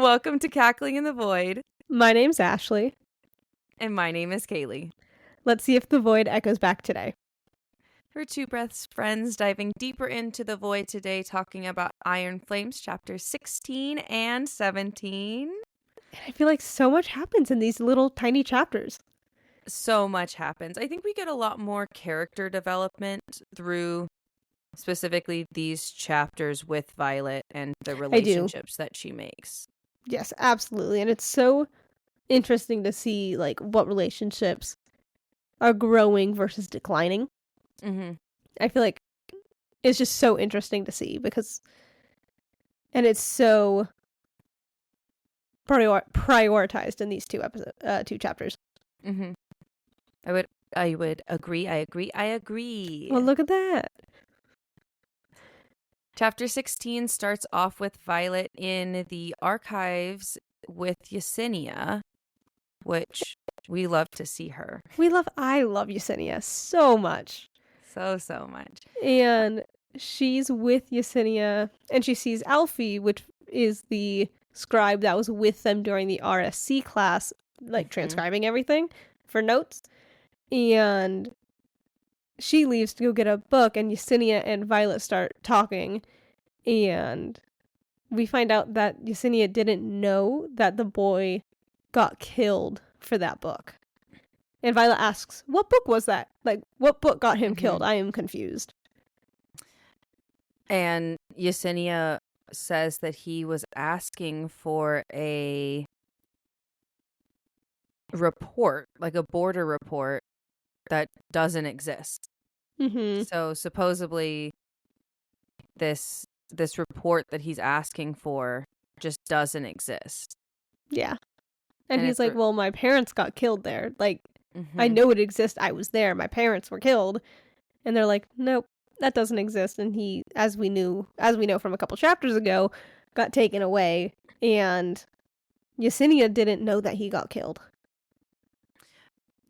Welcome to Cackling in the Void, My name's Ashley. and my name is Kaylee. Let's see if the void echoes back today. We're two best friends diving deeper into the void today, talking about Iron Flames chapters 16 and 17. And I feel like so much happens in these little tiny chapters. So much happens. I think we get a lot more character development through specifically these chapters with Violet and the relationships that she makes. Yes, absolutely. And it's so interesting to see like what relationships are growing versus declining. Mm-hmm. I feel like it's just so interesting to see because, and it's so prioritized in these two chapters. Mm-hmm. I would agree. I agree. Well, look at that. Chapter 16 starts off with Violet in the archives with Yesenia, which we love to see her. I love Yesenia so much. So much. And she's with Yesenia, and she sees Alfie, which is the scribe that was with them during the RSC class, like transcribing everything for notes. And she leaves to go get a book, and Yesenia and Violet start talking. And we find out that Yesenia didn't know that the boy got killed for that book. And Violet asks, what book was that? Like, what book got him killed? I am confused. And Yesenia says that he was asking for a report, like a border report that doesn't exist. Mm-hmm. So supposedly this report that he's asking for just doesn't exist. Yeah. And he's like, well, my parents got killed there. Like, mm-hmm. I know it exists. I was there. My parents were killed. And they're like, nope, that doesn't exist. And he, as we know from a couple chapters ago, got taken away. And Yesenia didn't know that he got killed.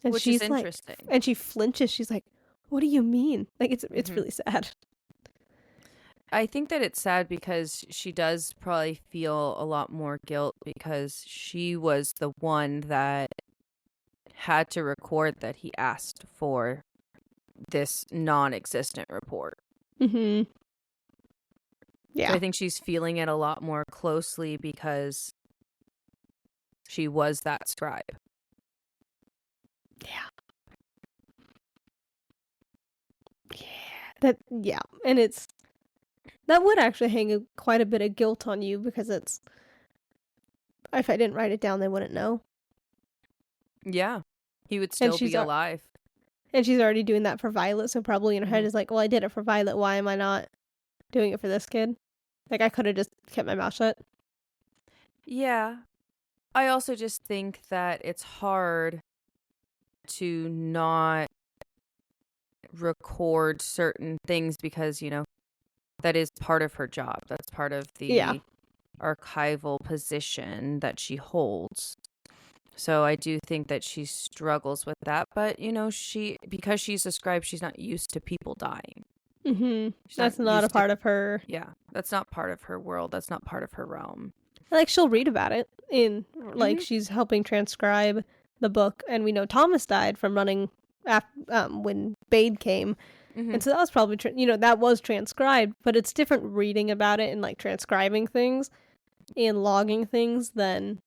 And Which she's is interesting. Like, and she flinches. She's like, what do you mean? Like, it's really sad. I think that it's sad because she does probably feel a lot more guilt because she was the one that had to record that he asked for this non-existent report. Mm-hmm. Yeah. So I think she's feeling it a lot more closely because she was that scribe. Yeah. And that would actually hang quite a bit of guilt on you because it's, if I didn't write it down, they wouldn't know. Yeah. He would still be alive. And she's already doing that for Violet, so probably in her head is like, well, I did it for Violet, why am I not doing it for this kid? Like, I could have just kept my mouth shut. Yeah. I also just think that it's hard to not record certain things because, that is part of her job. That's part of the archival position that she holds. So I do think that she struggles with that. But, because she's a scribe, she's not used to people dying. Mm-hmm. That's not a part of her. Yeah. That's not part of her world. That's not part of her realm. Like, she'll read about it in, like, she's helping transcribe the book. And we know Thomas died from running when Bade came. Mm-hmm. And so that was probably, that was transcribed. But it's different reading about it and, like, transcribing things and logging things than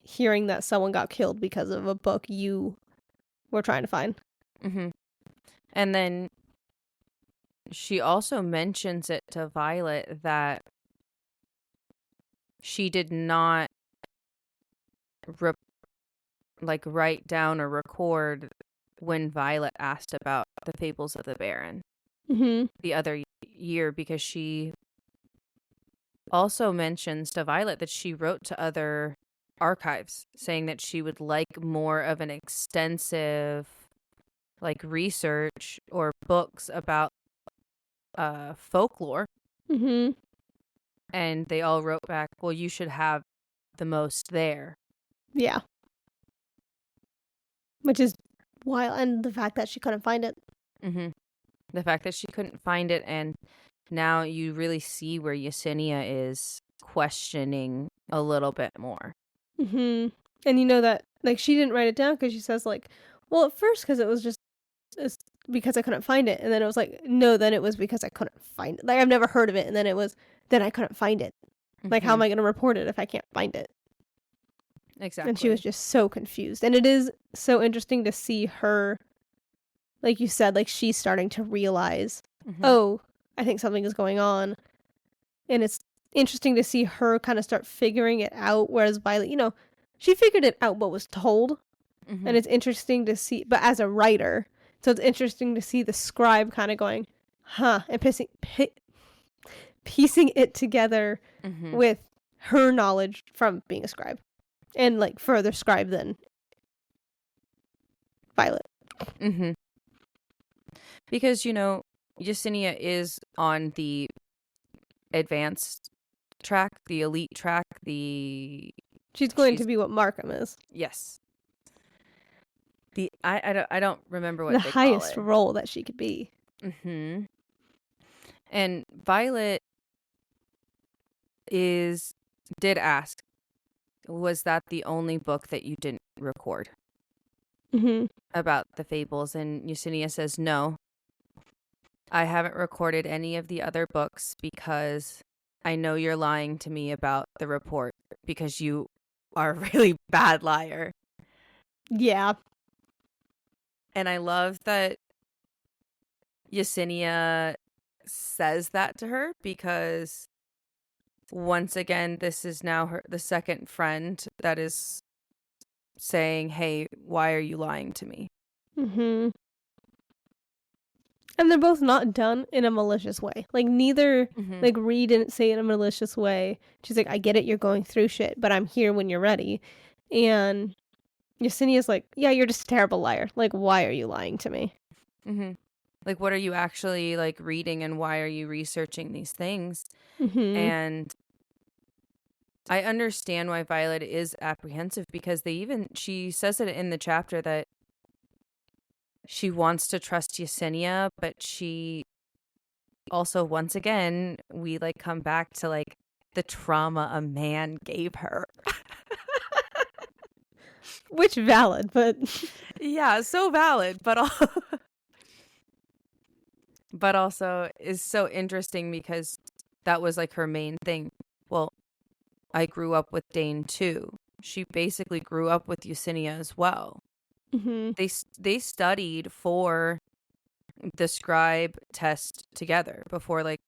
hearing that someone got killed because of a book you were trying to find. Mm-hmm. And then she also mentions it to Violet that she did not write down or record when Violet asked about the Fables of the Baron the other year, because she also mentions to Violet that she wrote to other archives saying that she would like more of an extensive research or books about folklore. Mm-hmm. And they all wrote back, well, you should have the most there. Yeah. Which is wild. And the fact that she couldn't find it. Mm-hmm. The fact that she couldn't find it. And now you really see where Yesenia is questioning a little bit more. And you know that, like, she didn't write it down because she says, like, well, at first, because it was just it's because I couldn't find it. And then it was like, no, then it was because I couldn't find it. Like, I've never heard of it. And then it was, then I couldn't find it. Like, how am I going to report it if I can't find it? Exactly. And she was just so confused. And it is so interesting to see her, like you said, like, she's starting to realize, oh, I think something is going on. And it's interesting to see her kind of start figuring it out. Whereas Violet, you know, she figured it out but was told. And it's interesting to see, but as a writer, so it's interesting to see the scribe kind of going, huh, and piecing it together with her knowledge from being a scribe. And, like, further scribe than Violet. Because, you know, Yesenia is on the advanced track, the elite track, She's going to be what Markham is. Yes. I don't remember what the they highest call it. role that she could be. And Violet did ask, was that the only book that you didn't record about the fables? And Yesenia says, no, I haven't recorded any of the other books because I know you're lying to me about the report because you are a really bad liar. Yeah. And I love that Yesenia says that to her because once again, this is now the second friend that is saying, hey, why are you lying to me? And they're both not done in a malicious way. Like, neither, like, Ree didn't say it in a malicious way. She's like, I get it, you're going through shit, but I'm here when you're ready. And Yesenia's like, yeah, you're just a terrible liar. Like, why are you lying to me? Like, what are you actually, like, reading and why are you researching these things? And I understand why Violet is apprehensive because she says it in the chapter that she wants to trust Yesenia, but she also, once again, we, like, come back to, like, the trauma a man gave her. Which valid, but yeah, so valid, but also is so interesting because that was, like, her main thing. Well, I grew up with Dane too. She basically grew up with Yesenia as well. They studied for the scribe test together before, like,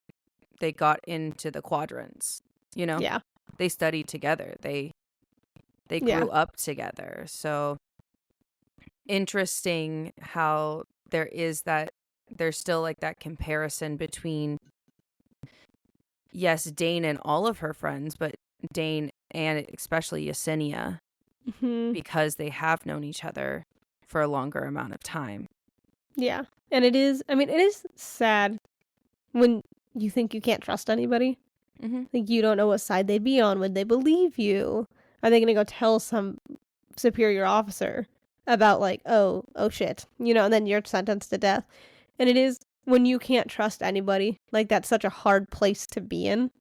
they got into the quadrants. You know, yeah, they studied together. They grew up together. So interesting how there's still, like, that comparison between, yes, Dane and all of her friends, but Dane and especially Yesenia, because they have known each other for a longer amount of time. Yeah. And it is sad when you think you can't trust anybody. Like, you don't know what side they'd be on. Would they believe you? Are they going to go tell some superior officer about, like, oh shit, you know, and then you're sentenced to death. And it is, when you can't trust anybody, like, that's such a hard place to be in.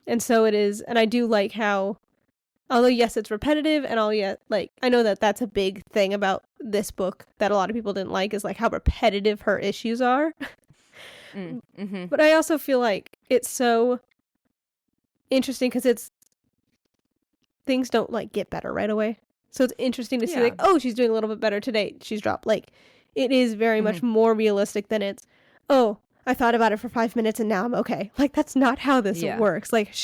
And so it is, and I do like how, although yes, it's repetitive, and I know that that's a big thing about this book that a lot of people didn't like, is, like, how repetitive her issues are. But I also feel like it's so interesting because things don't, like, get better right away. So it's interesting to see, like, oh, she's doing a little bit better today. She's dropped. Like, it is very much more realistic than it's, oh, I thought about it for 5 minutes and now I'm okay. Like, that's not how this works. Like,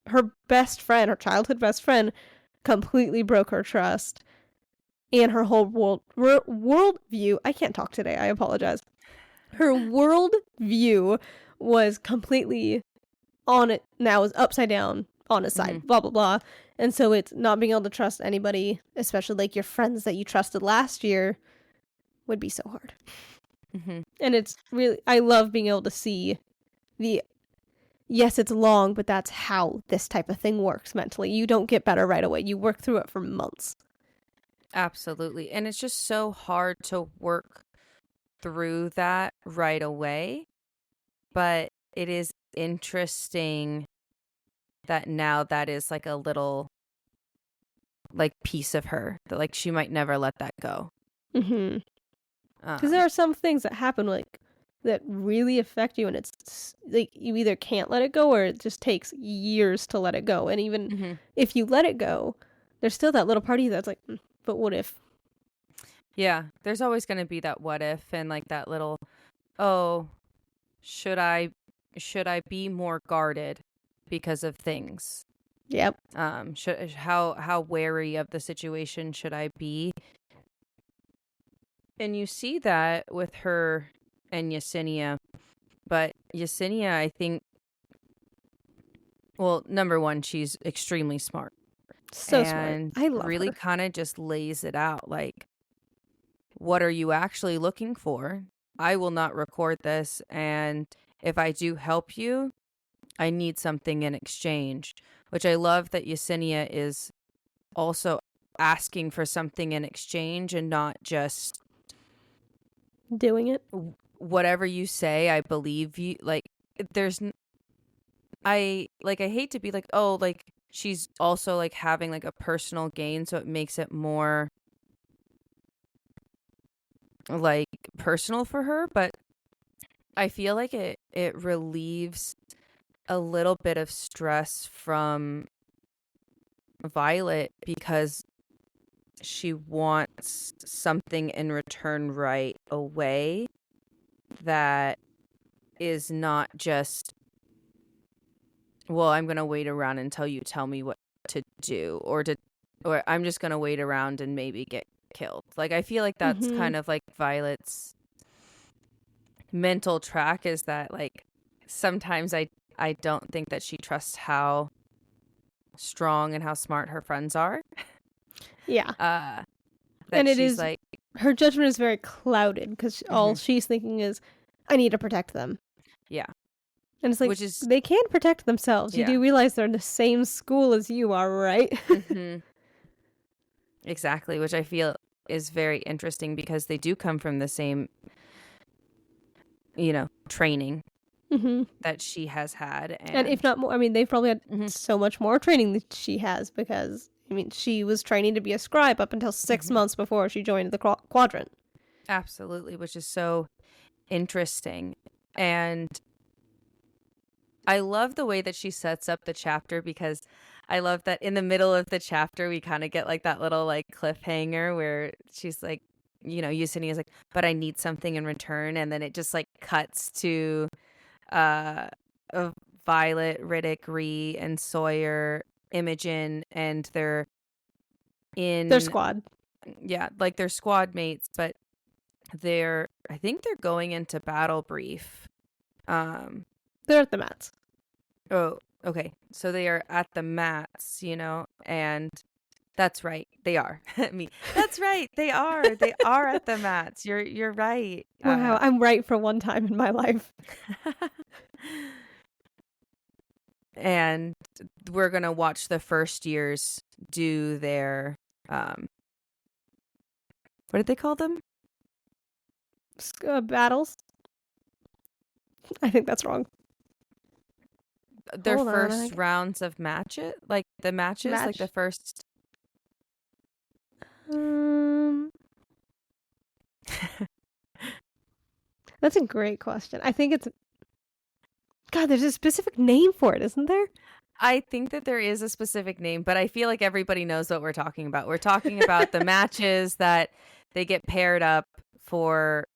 her best friend, her childhood best friend, completely broke her trust. And her whole world view, I can't talk today, I apologize. Her world view was completely on it, now is upside down on his side, blah, blah, blah. And so it's not being able to trust anybody, especially, like, your friends that you trusted last year, would be so hard. And it's really, I love being able to see yes, it's long, but that's how this type of thing works mentally. You don't get better right away. You work through it for months. Absolutely. And it's just so hard to work through that right away. But it is interesting that now that is like a little like piece of her that like she might never let that go. Because there are some things that happen like that really affect you, and it's like you either can't let it go or it just takes years to let it go. And even if you let it go, there's still that little part of you that's like, but what if? Yeah, there's always going to be that what if, and like that little, oh, should I be more guarded because of things? Yep. How wary of the situation should I be? And you see that with her and Yesenia. But Yesenia, I think, well, number one, she's extremely smart. So smart. I love really her. kind of just lays it out like, what are you actually looking for? I will not record this. And if I do help you, I need something in exchange, which I love that Yesenia is also asking for something in exchange and not just doing it. Whatever you say, I believe you. Like, I hate to be like, oh, like she's also like having like a personal gain, so it makes it more like personal for her, but I feel like it relieves a little bit of stress from Violet because she wants something in return right away that is not just, well, I'm going to wait around until you tell me what to do, or I'm just going to wait around and maybe get killed. Like, I feel like that's kind of like Violet's mental track, is that like sometimes I don't think that she trusts how strong and how smart her friends are. Yeah. And it is like her judgment is very clouded because all she's thinking is, I need to protect them. Yeah. And it's like, they can protect themselves. You do realize they're in the same school as you are, right? Exactly, which I feel is very interesting because they do come from the same, training that she has had. And if not more, I mean, they've probably had so much more training that she has because, I mean, she was training to be a scribe up until 6 months before she joined the quadrant. Absolutely, which is so interesting. And I love the way that she sets up the chapter, because I love that in the middle of the chapter, we kind of get like that little like cliffhanger where she's like, Yesenia is like, but I need something in return. And then it just like cuts to Violet, Riddick, Ree, and Sawyer, Imogen, and they're in their squad. Yeah, like they're squad mates, but I think they're going into battle brief. They're at the mats. Oh, okay. So they are at the mats, and that's right. They are. That's right. They are. They are at the mats. You're right. Wow, I'm right for one time in my life. And we're going to watch the first years do their what did they call them? Battles. I think that's wrong. Their first rounds of matches, like the matches, like the first. That's a great question. I think it's. God, there's a specific name for it, isn't there? I think that there is a specific name, but I feel like everybody knows what we're talking about. We're talking about the matches that they get paired up for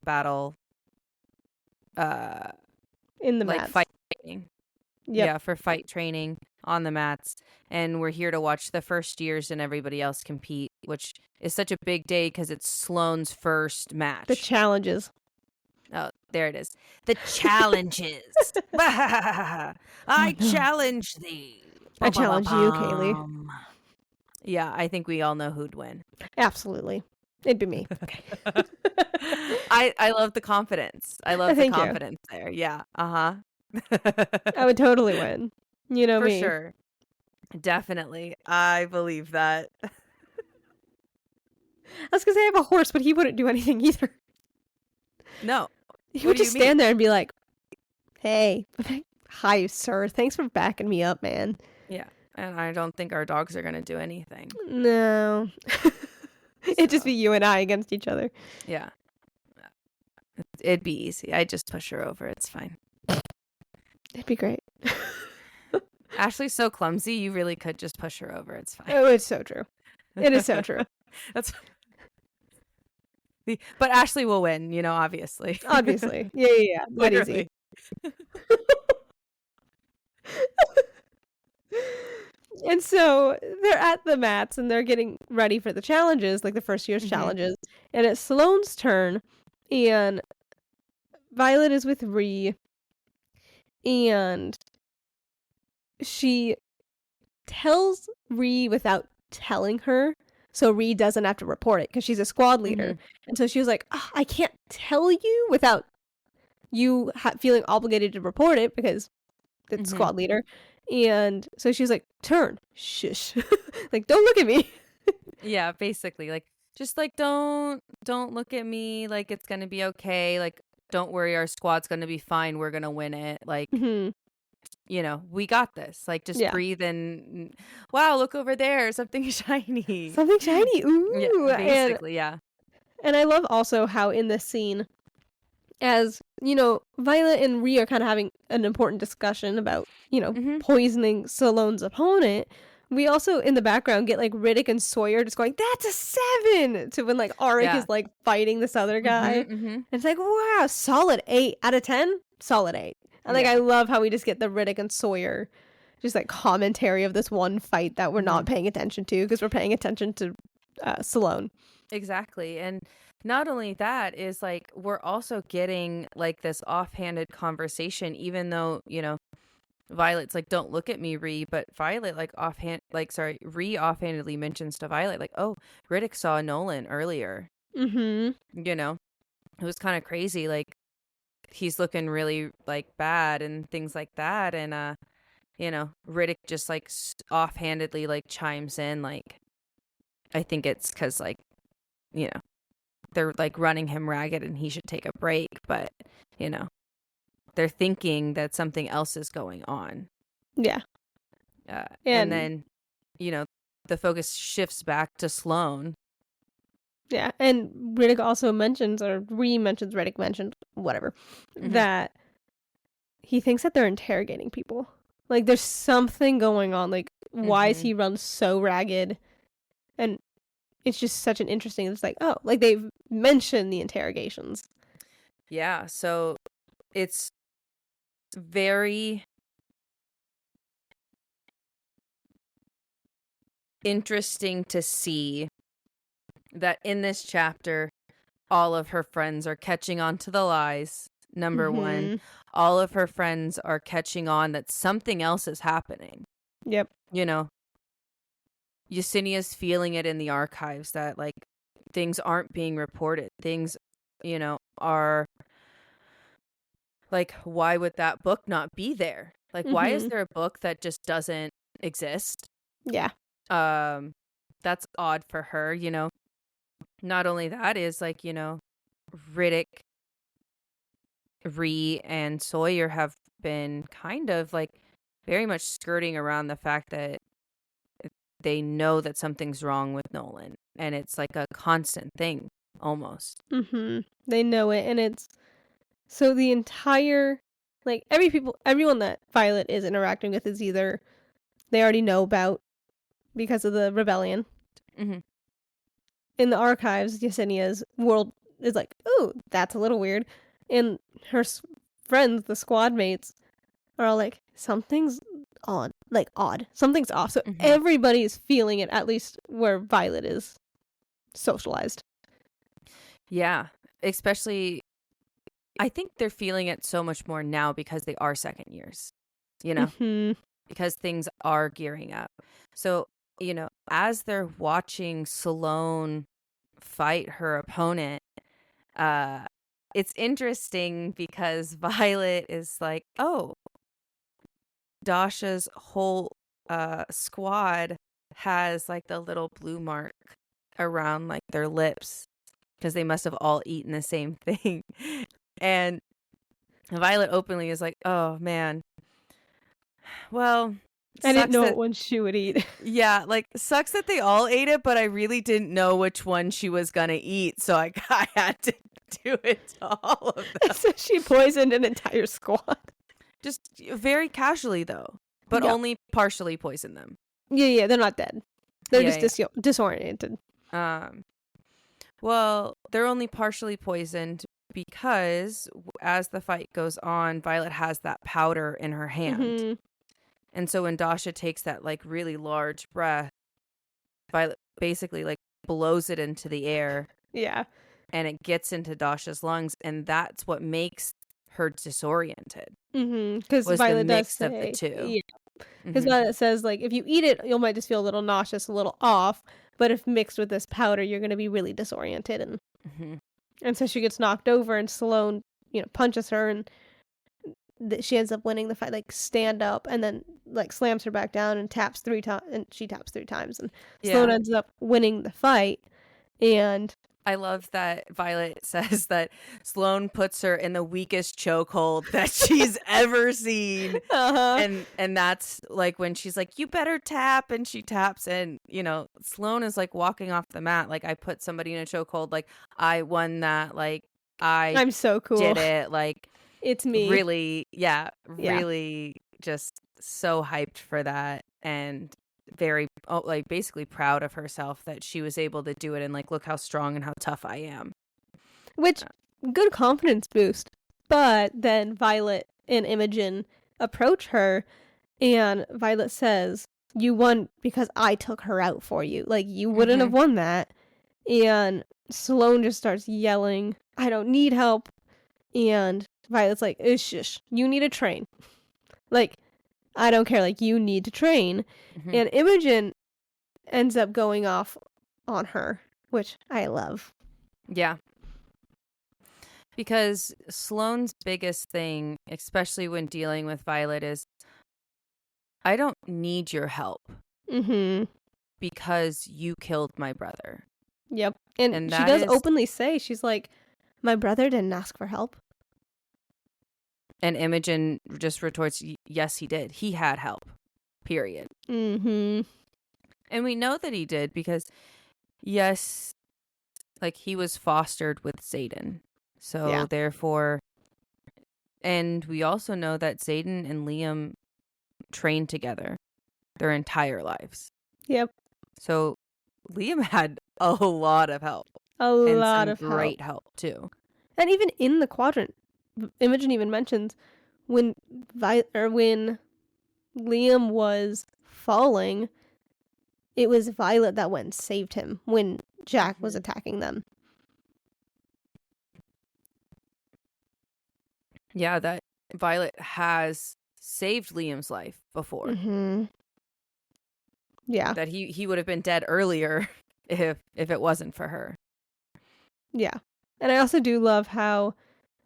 battle. In the like mats. Fight training. Yep. Yeah, for fight training on the mats. And we're here to watch the first years and everybody else compete, which is such a big day because it's Sloane's first match. The challenges. Oh, there it is. The challenges. I challenge thee. I challenge you, Kaylee. Yeah, I think we all know who'd win. Absolutely. It'd be me. I love the confidence. I love the confidence there. Yeah. Uh-huh. I would totally win. You know me. For sure. Definitely. I believe that. I was going to say I have a horse, but he wouldn't do anything either. No. He would just stand there and be like, hey, hi, sir. Thanks for backing me up, man. Yeah. And I don't think our dogs are going to do anything. No. It'd just be you and I against each other. Yeah. It'd be easy. I just push her over. It's fine. It'd be great. Ashley's so clumsy. You really could just push her over. It's fine. Oh, it's so true. It is so true. But Ashley will win, obviously. Obviously. Yeah. That easy. And so they're at the mats and they're getting ready for the challenges, like the first year's challenges. And it's Sloane's turn. And Violet is with Ree. And she tells Ree without telling her. So Ree doesn't have to report it because she's a squad leader. And so she was like, oh, I can't tell you without you feeling obligated to report it because it's squad leader. And so she was like, turn, shush. Like, don't look at me. Yeah, basically. Like, just like, don't look at me. Like, it's going to be okay. Like, don't worry. Our squad's going to be fine. We're going to win it. Like, we got this. Like, just breathe and, wow, look over there. Something shiny. Something shiny. Ooh. Yeah, basically, yeah. And I love also how in this scene, as, Violet and Rhea are kind of having an important discussion about, poisoning Sloane's opponent. We also, in the background, get, like, Riddick and Sawyer just going, that's a 7! To when, like, Arik is, like, fighting this other guy. And it's like, wow, solid 8 out of 10? Solid 8. And, like, I love how we just get the Riddick and Sawyer just, like, commentary of this one fight that we're not paying attention to because we're paying attention to Sloane. Exactly. And not only that is, like, we're also getting, like, this offhanded conversation, even though, Violet's like, don't look at me, Ree. But Violet, like, Ree offhandedly mentions to Violet, like, oh, Riddick saw Nolan earlier. It was kind of crazy. Like, he's looking really, like, bad and things like that. And, Riddick just, like, offhandedly, like, chimes in, like, I think it's because, like, they're, like, running him ragged and he should take a break. But, they're thinking that something else is going on. Yeah. And then, the focus shifts back to Sloane. Yeah. And Riddick also mentions, or Riddick mentioned, whatever, that he thinks that they're interrogating people. Like, there's something going on. Like, why is he run so ragged? And it's just such an interesting, it's like, oh, like, they've mentioned the interrogations. Yeah. So it's very interesting to see that in this chapter, all of her friends are catching on to the lies. Number one, all of her friends are catching on that something else is happening. Yep. Yesenia's feeling it in the archives that, like, things aren't being reported. Things, are like, why would that book not be there? Like, why is there a book that just doesn't exist? Yeah. That's odd for her, Not only that is, like, Riddick, Ree, and Sawyer have been kind of, like, very much skirting around the fact that they know that something's wrong with Nolan. And it's, like, a constant thing, almost. They know it, and it's... So the entire... Like, everyone that Violet is interacting with is either they already know about because of the rebellion. In the archives, Yesenia's world is like, ooh, that's a little weird. And her friends, the squad mates, are all like, something's odd. Like, odd. Something's off. So everybody's feeling it, at least where Violet is socialized. Yeah. Especially, I think they're feeling it so much more now because they are second years, because things are gearing up. So, as they're watching Sloane fight her opponent, it's interesting because Violet is like, oh, Dasha's whole squad has, like, the little blue mark around, like, their lips because they must have all eaten the same thing. And Violet openly is like, oh, man, Well, I didn't sucks know that, what one she would eat. yeah, like, sucks that they all ate it, but I really didn't know which one she was gonna eat, so I had to do it to all of them. So she poisoned an entire squad. Just very casually, though, but Yeah. only partially poisoned them. Yeah, they're not dead. They're Yeah, just disoriented. Well, they're only partially poisoned because as the fight goes on, Violet has that powder in her hand. Mm-hmm. And so when Dasha takes that like really large breath, Violet basically like blows it into the air. Yeah. And it gets into Dasha's lungs, and that's what makes her disoriented. Mm-hmm. Because Was Violet the does mix say, of the two. yeah. Because Violet says, like, if you eat it, you might just feel a little nauseous, a little off. But if mixed with this powder, you're going to be really disoriented. And so she gets knocked over, and Sloane, punches her, and she ends up winning the fight. Like, stand up, and then like slams her back down and taps 3 times, and she taps 3 times, and Sloane ends up winning the fight. And I love that Violet says that Sloane puts her in the weakest chokehold that she's ever seen. And that's like when she's like, you better tap. And she taps, and, Sloane is like walking off the mat. Like, I put somebody in a chokehold. Like, I won that. Like, I'm so cool. Did it. Like, it's me. Really, really just so hyped for that. And very like basically proud of herself that she was able to do it, and like, look how strong and how tough I am, which good confidence boost. But then Violet and Imogen approach her, and Violet says, you won because I took her out for you, like you wouldn't have won that. And Sloane just starts yelling, I don't need help. And Violet's like, shush, you need to train, like I don't care, like you need to train. And Imogen ends up going off on her, which I love. Yeah. Because Sloane's biggest thing, especially when dealing with Violet, is I don't need your help. Because you killed my brother. Yep. And she does openly say, she's like, my brother didn't ask for help. And Imogen just retorts, yes, he did. He had help. Period. And we know that he did because, yes, like, he was fostered with Xaden. So therefore, and we also know that Xaden and Liam trained together their entire lives. Yep. So Liam had a lot of help. A lot of great help too. And even in the quadrant, Imogen even mentions when Liam was falling, it was Violet that went and saved him when Jack was attacking them. Yeah, that Violet has saved Liam's life before. Yeah. That he would have been dead earlier if it wasn't for her. Yeah. And I also do love how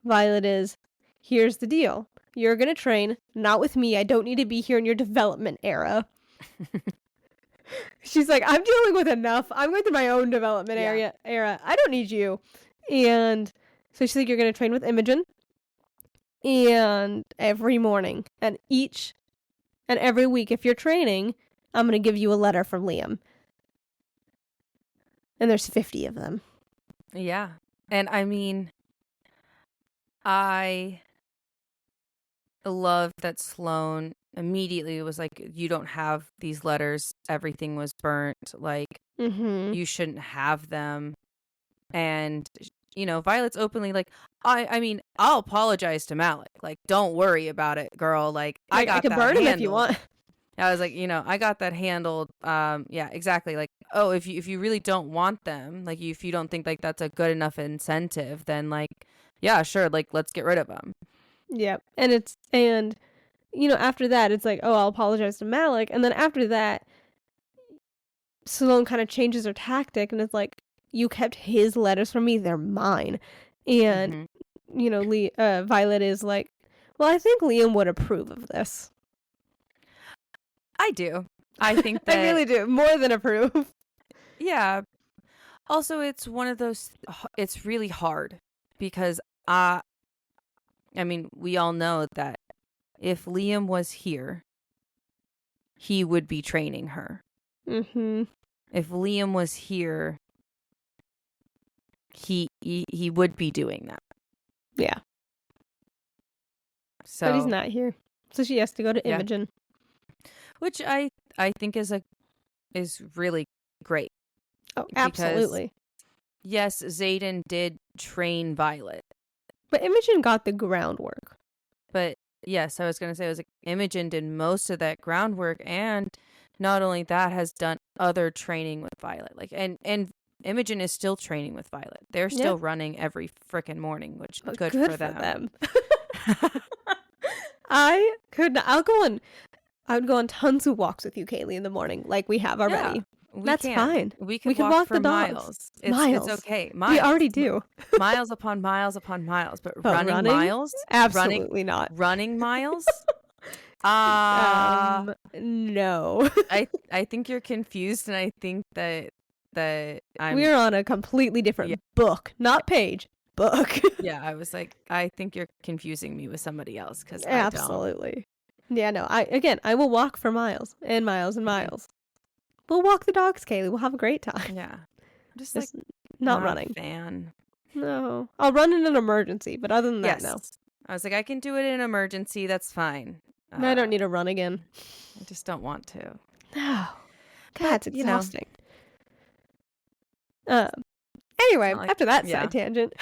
Violet is, here's the deal. You're going to train, not with me. I don't need to be here in your development era. She's like, I'm dealing with enough. I'm going through my own development era. I don't need you. And so she's like, you're going to train with Imogen. And every morning and every week, if you're training, I'm going to give you a letter from Liam. And there's 50 of them. Yeah. And I mean, I love that Sloane immediately was like, you don't have these letters. Everything was burnt. Like, you shouldn't have them. And, Violet's openly like, I mean, I'll apologize to Malik. Like, don't worry about it, girl. Like, I can burn him if you want. I was like, I got that handled. Yeah, exactly. Like, oh, if you really don't want them, like, if you don't think like that's a good enough incentive, then like, yeah, sure. Like, let's get rid of them. Yep. And after that, it's like, oh, I'll apologize to Malik. And then after that, Sloane kind of changes her tactic, and it's like, you kept his letters from me. They're mine. And, Violet is like, well, I think Liam would approve of this. I do. I think that... I really do. More than approve. Yeah. Also, it's one of those... It's really hard because, I mean, we all know that if Liam was here he would be training her. Mm-hmm. If Liam was here, he would be doing that. Yeah. So, but he's not here. So she has to go to Imogen. Which I think is really great. Oh, absolutely. Yes, Xaden did train Violet. But Imogen got the groundwork. But yes, I was going to say, it was like Imogen did most of that groundwork, and not only that, has done other training with Violet. Like, and Imogen is still training with Violet. They're still running every frickin' morning, which good for them. I would go on tons of walks with you, Kaylee, in the morning, like we have already. Yeah, That's fine. We can walk for miles. It's okay. Miles. We already do. Miles upon miles upon miles. But running miles? Absolutely not. Running miles? No. I think you're confused, and I think that we're on a completely different book, not page. Book. Yeah, I was like, I think you're confusing me with somebody else, because absolutely. Yeah, no. I will walk for miles and miles and miles. We'll walk the dogs, Kaylee. We'll have a great time. Yeah, I'm just like not running. A fan. No, I'll run in an emergency, but other than that, no. I was like, I can do it in an emergency. That's fine. I don't need to run again. I just don't want to. No, God, it's exhausting. Anyway, after that side tangent.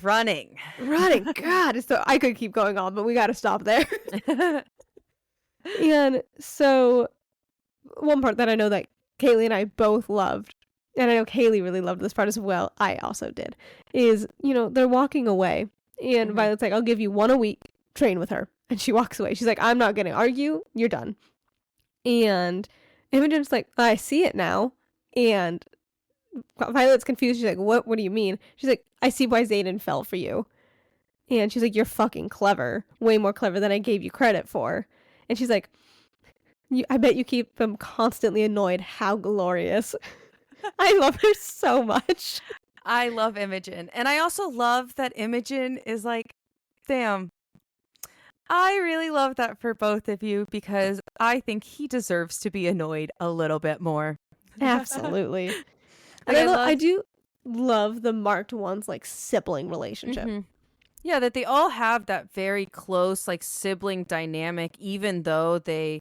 Running. God, I could keep going on, but we got to stop there. And so, one part that I know that Kaylee and I both loved, and I know Kaylee really loved this part as well, I also did, is, they're walking away, and Violet's like, I'll give you 1 a week, train with her. And she walks away. She's like, I'm not going to argue. You're done. And Imogen's like, I see it now. And Violet's confused. She's like, what do you mean? She's like, I see why Xaden fell for you. And she's like, you're fucking clever. Way more clever than I gave you credit for. And she's like, I bet you keep him constantly annoyed. How glorious. I love her so much. I love Imogen. And I also love that Imogen is like, damn, I really love that for both of you, because I think he deserves to be annoyed a little bit more. Absolutely. And I do love the marked ones, like, sibling relationship. Mm-hmm. Yeah, that they all have that very close, like, sibling dynamic, even though they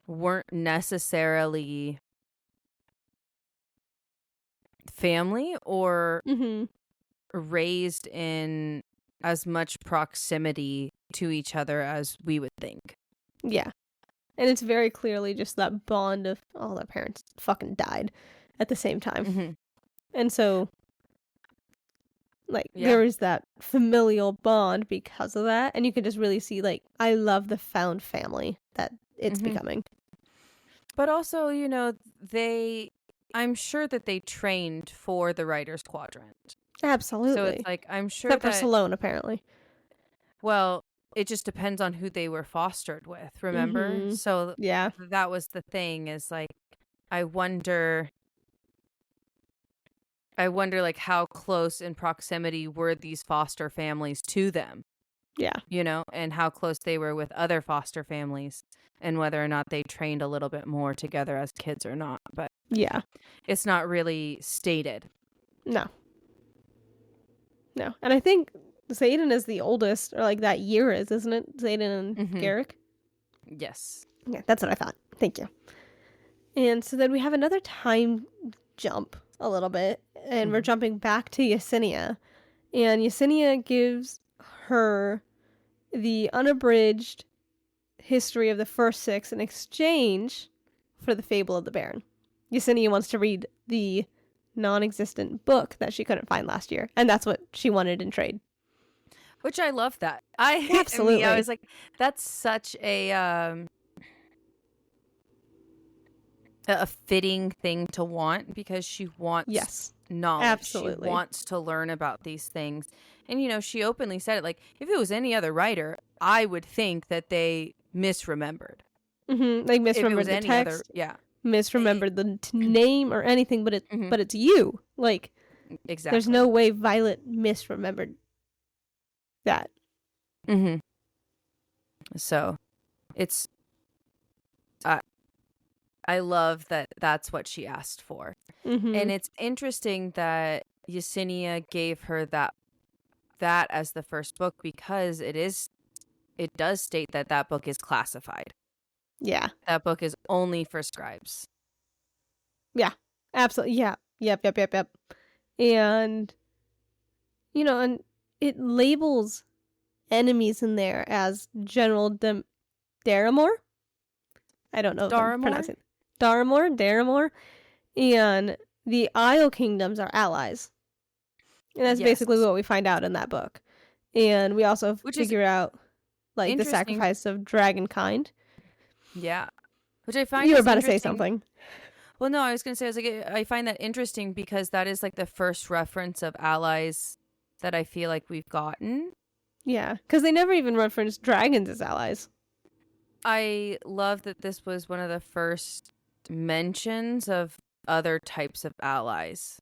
weren't necessarily family or raised in as much proximity to each other as we would think. Yeah. And it's very clearly just that bond of, oh, their parents fucking died at the same time. Mm-hmm. And so, like, there is that familial bond because of that. And you can just really see, like, I love the found family that it's becoming. But also, I'm sure that they trained for the Writers' Quadrant. Absolutely. So it's like, I'm sure Except for Salone, apparently. Well, it just depends on who they were fostered with, remember? So that was the thing, is like, I wonder like how close in proximity were these foster families to them. Yeah. And how close they were with other foster families, and whether or not they trained a little bit more together as kids or not. But yeah, it's not really stated. No. And I think Xaden is the oldest, or like that year is, isn't it? Xaden and Garrick? Yes. Yeah, that's what I thought. Thank you. And so then we have another time jump a little bit, and we're jumping back to Yesenia. And Yesenia gives her the unabridged history of the first 6 in exchange for the Fable of the Baron. Yesenia wants to read the non-existent book that she couldn't find last year, and that's what she wanted in trade. Which I love that. Absolutely. I was like, that's such a fitting thing to want, because she wants knowledge. Absolutely. She wants to learn about these things. And, she openly said it, like, if it was any other writer, I would think that they misremembered. Like, misremembered the text. Misremembered the name or anything, but it's you. Like, exactly. There's no way Violet misremembered that. So, it's I love that that's what she asked for. Mm-hmm. And it's interesting that Yesenia gave her that as the first book, because it does state that book is classified. Yeah. That book is only for scribes. Yeah. Absolutely. Yeah. Yep. And, and it labels enemies in there as General Daramore. I don't know if I'm pronouncing it. Daramore. And the Isle Kingdoms are allies. And that's basically what we find out in that book. And we also figure out, like, the sacrifice of dragonkind. Yeah. Which I find you were about to say something. Well, no, I was going to say, I find that interesting because that is like the first reference of allies that I feel like we've gotten. Yeah, because they never even referenced dragons as allies. I love that this was one of the first mentions of other types of allies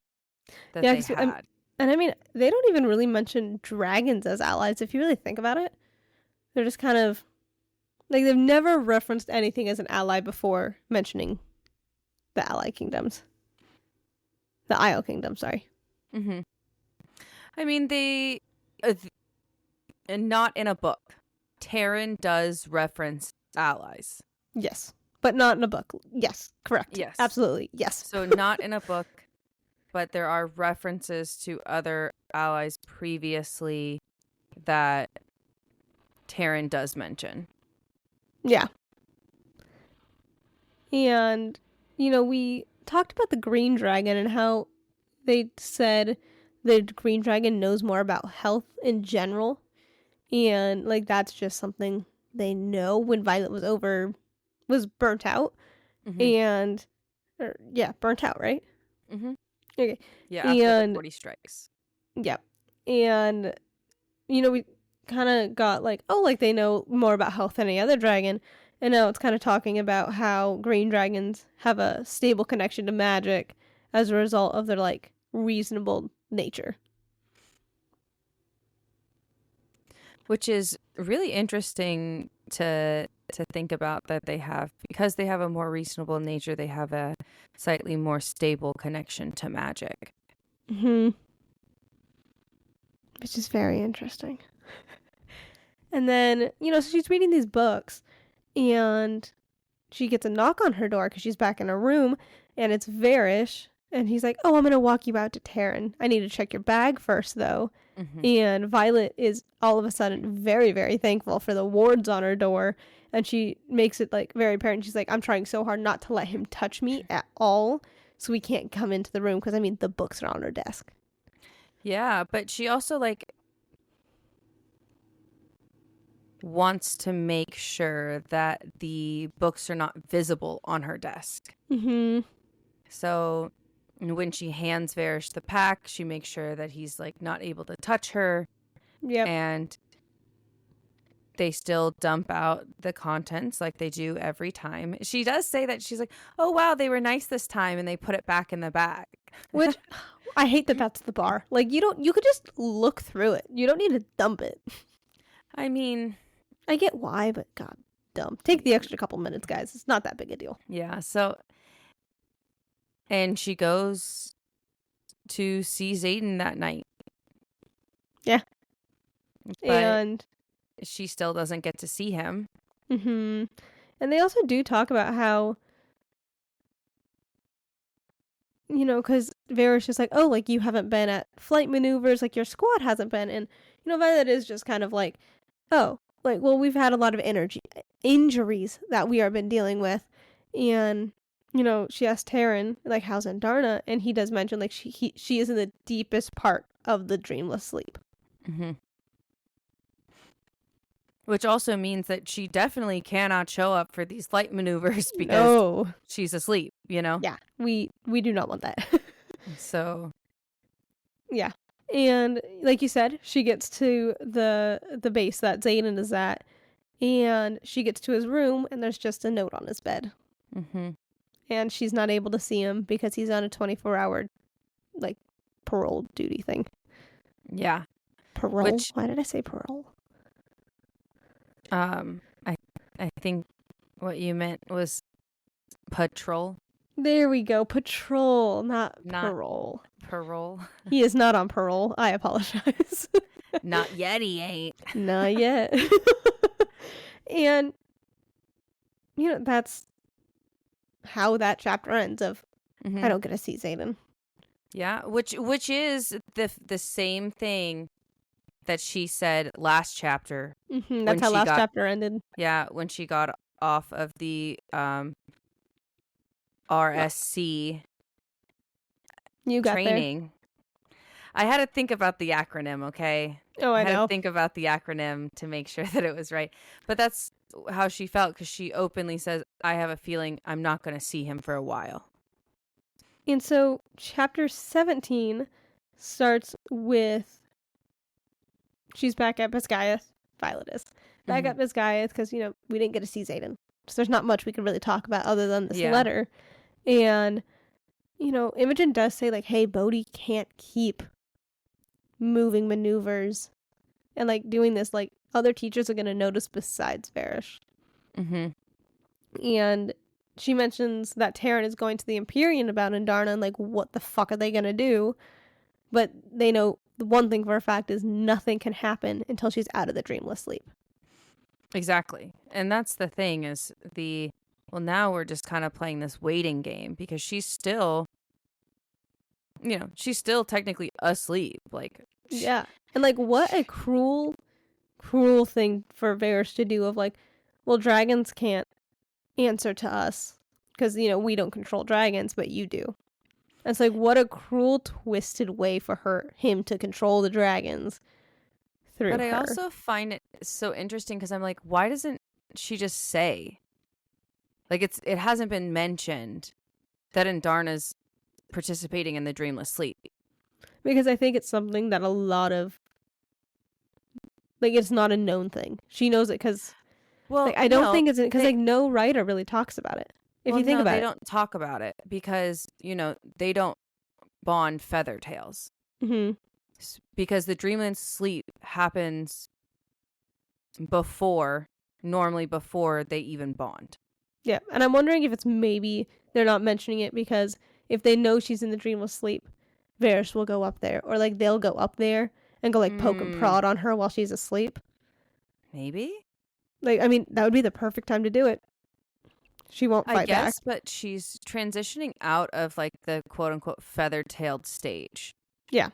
that they had. And I mean, they don't even really mention dragons as allies if you really think about it. They're just kind of, like, they've never referenced anything as an ally before mentioning the ally kingdoms. The Isle Kingdom, sorry. Mm-hmm. I mean, they, and not in a book. Taryn does reference allies. Yes, but not in a book. Yes, correct. Yes. Absolutely, yes. So not in a book, but there are references to other allies previously that Taryn does mention. Yeah. And, we talked about the green dragon and how they said the green dragon knows more about health in general. And, like, that's just something they know when Violet was burnt out. Mm-hmm. And, burnt out, right? Mm-hmm. Okay. Yeah, after the 40 strikes. Yeah. And, we kind of got like, they know more about health than any other dragon. And now it's kind of talking about how green dragons have a stable connection to magic as a result of their, like, reasonable nature. Which is really interesting to think about, that they have, because they have a more reasonable nature, they have a slightly more stable connection to magic. Mm-hmm. Which is very interesting. And then, so she's reading these books and she gets a knock on her door because she's back in her room and it's Varish. And he's like, oh, I'm going to walk you out to Taryn. I need to check your bag first, though. Mm-hmm. And Violet is all of a sudden very, very thankful for the wards on her door. And she makes it, like, very apparent. She's like, I'm trying so hard not to let him touch me at all, so he can't come into the room. Because, I mean, the books are on her desk. Yeah, but she also, like, wants to make sure that the books are not visible on her desk. Mm-hmm. So when she hands Varish the pack, she makes sure that he's, like, not able to touch her. Yep. And they still dump out the contents like they do every time. She does say that she's like, oh, wow, they were nice this time, and they put it back in the bag. Which, I hate that that's the bar. Like, you could just look through it. You don't need to dump it. I mean, I get why, but god, dump. Take the extra couple minutes, guys. It's not that big a deal. Yeah, so, and she goes to see Xaden that night. Yeah. But and she still doesn't get to see him. Mm-hmm. And they also do talk about how, because Varish is like, oh, like, you haven't been at flight maneuvers, like, your squad hasn't been. And, Violet is just kind of like, oh, like, well, we've had a lot of injuries that we have been dealing with. And, she asked Taryn, like, how's Andarna? And he does mention, like, she is in the deepest part of the dreamless sleep. Mm-hmm. Which also means that she definitely cannot show up for these flight maneuvers because she's asleep, Yeah, we do not want that. So. Yeah. And like you said, she gets to the base that Xaden is at, and she gets to his room, and there's just a note on his bed. Mm-hmm. And she's not able to see him because he's on a 24-hour, like, parole duty thing. Yeah. Parole? Why did I say parole? I think what you meant was patrol. There we go. Patrol, not parole. Parole. He is not on parole. I apologize. Not yet, he ain't. Not yet. And, that's how that chapter ends of, I don't get to see Xaden. Yeah, which is the same thing that she said last chapter. That's how last chapter ended. Yeah, when she got off of the RSC training. There. I had to think about the acronym, okay? Oh, I know. had to think about the acronym to make sure that it was right. But that's how she felt, because she openly says, I have a feeling I'm not going to see him for a while. And so chapter 17 starts with she's back at Biscayeth. Violet is. Back at Biscayeth because, we didn't get to see Xaden. So there's not much we can really talk about other than this letter. And, Imogen does say, like, hey, Bodhi can't keep moving maneuvers and, like, doing this. Like, other teachers are going to notice besides Varish. And she mentions that Taryn is going to the Empyrean about Andarna and, like, what the fuck are they going to do? But they know the one thing for a fact is nothing can happen until she's out of the dreamless sleep. Exactly. And that's the thing is now we're just kind of playing this waiting game because she's still, she's still technically asleep. Like, yeah. And, like, what a cruel thing for Varys to do of, like, well, dragons can't answer to us because, we don't control dragons, but you do. It's like, what a cruel, twisted way for him to control the dragons through her. But I also find it so interesting because I'm like, why doesn't she just say? Like, it hasn't been mentioned that Andarna's participating in the dreamless sleep. Because I think it's something that a lot of, like, it's not a known thing. She knows it because, I don't think it's because, like, no writer really talks about it. If you think about it. They don't talk about it because, they don't bond feather tails. Because the dreamless sleep happens normally before they even bond. Yeah, and I'm wondering if it's maybe they're not mentioning it because if they know she's in the dreamless sleep, Varys will go up there. Or, like, they'll go up there and go, like, poke and prod on her while she's asleep. Maybe? Like, I mean, that would be the perfect time to do it. She won't fight back. I guess, but she's transitioning out of, like, the quote-unquote feather-tailed stage. Yeah.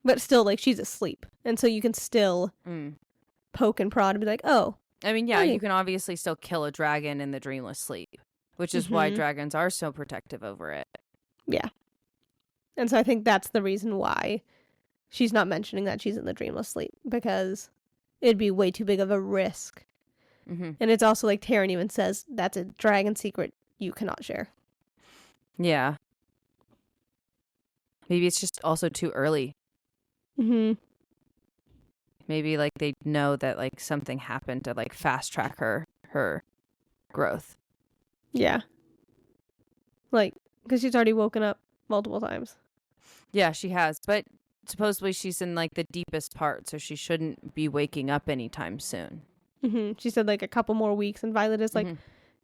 But still, like, she's asleep. And so you can still poke and prod and be like, oh. I mean, yeah, you can obviously still kill a dragon in the dreamless sleep, which is why dragons are so protective over it. Yeah. And so I think that's the reason why she's not mentioning that she's in the dreamless sleep, because it'd be way too big of a risk. And it's also like Taryn even says, that's a dragon secret you cannot share. Yeah. Maybe it's just also too early. Maybe, like, they know that, like, something happened to, like, fast track her growth. Yeah. Like, because she's already woken up multiple times. Yeah, she has. But supposedly she's in, like, the deepest part, so she shouldn't be waking up anytime soon. She said, like, a couple more weeks, and Violet is like,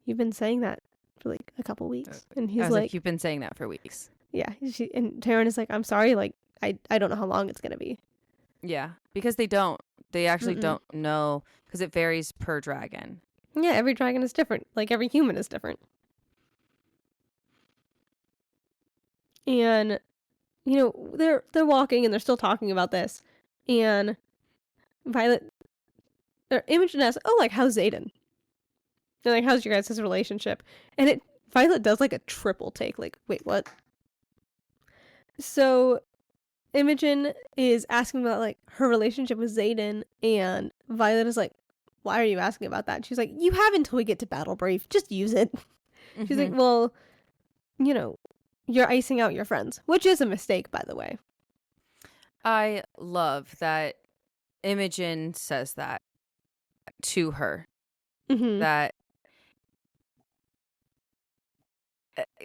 you've been saying that for, like, a couple weeks. And he's like, you've been saying that for weeks. Yeah. And Taryn is like, I'm sorry, like, I don't know how long it's going to be. Yeah, because they actually don't know, because it varies per dragon. Yeah, every dragon is different. Like, every human is different. And, they're walking and they're still talking about this. And Violet, or Imogen asks, oh, like, how's Xaden? They're like, how's your guys' relationship? And Violet does, like, a triple take. Like, wait, what? So Imogen is asking about, like, her relationship with Xaden, and Violet is like, why are you asking about that? She's like, you have until we get to Battle Brief. Just use it. She's like, well, you're icing out your friends, which is a mistake, by the way. I love that Imogen says that to her. That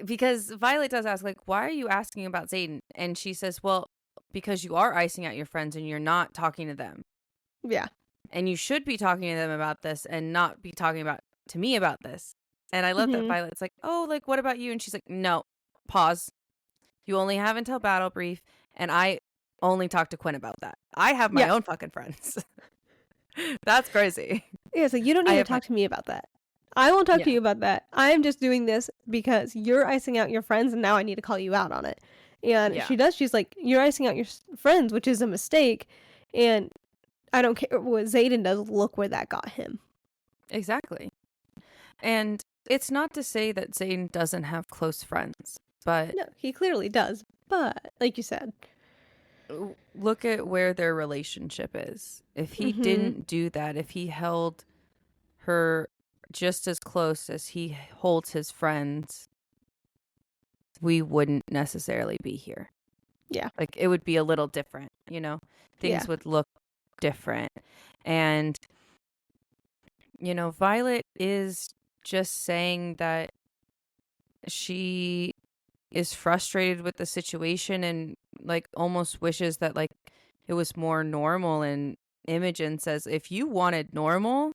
because Violet does ask, like, why are you asking about Xaden? And she says, well, because you are icing out your friends and you're not talking to them. Yeah. And you should be talking to them about this and not be talking to me about this. And I love that Violet's like, oh, like, what about you? And she's like, no, pause. You only have until battle brief. And I only talk to Quinn about that. I have my own fucking friends. That's crazy. Yeah, it's like, you don't need to talk to me about that. I won't talk to you about that. I'm just doing this because you're icing out your friends, and now I need to call you out on it. And she does. She's like, you're icing out your friends, which is a mistake. And I don't care what Xaden does. Look where that got him. Exactly. And it's not to say that Xaden doesn't have close friends, but... No, he clearly does. But, like you said... Look at where their relationship is. If he didn't do that, if he held her just as close as he holds his friends, we wouldn't necessarily be here. Yeah. Like, it would be a little different, you know? Things would look different. And, you know, Violet is just saying that she is frustrated with the situation and, like, almost wishes that, like, it was more normal. And Imogen says, if you wanted normal,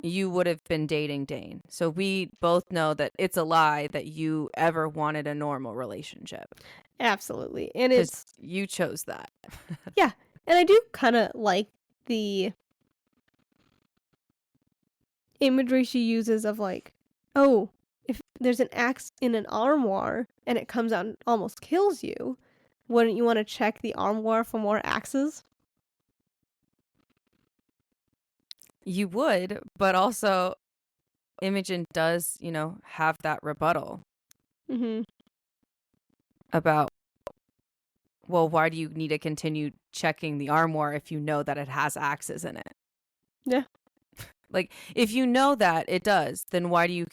you would have been dating Dane. So we both know that it's a lie that you ever wanted a normal relationship. Absolutely. And it's... you chose that. Yeah. And I do kind of like the imagery she uses of, like, oh, if there's an axe in an armoire and it comes out and almost kills you, wouldn't you want to check the armoire for more axes? You would, but also Imogen does, you know, have that rebuttal about, well, why do you need to continue checking the armoire if you know that it has axes in it? Yeah. Like, if you know that it does, then why do you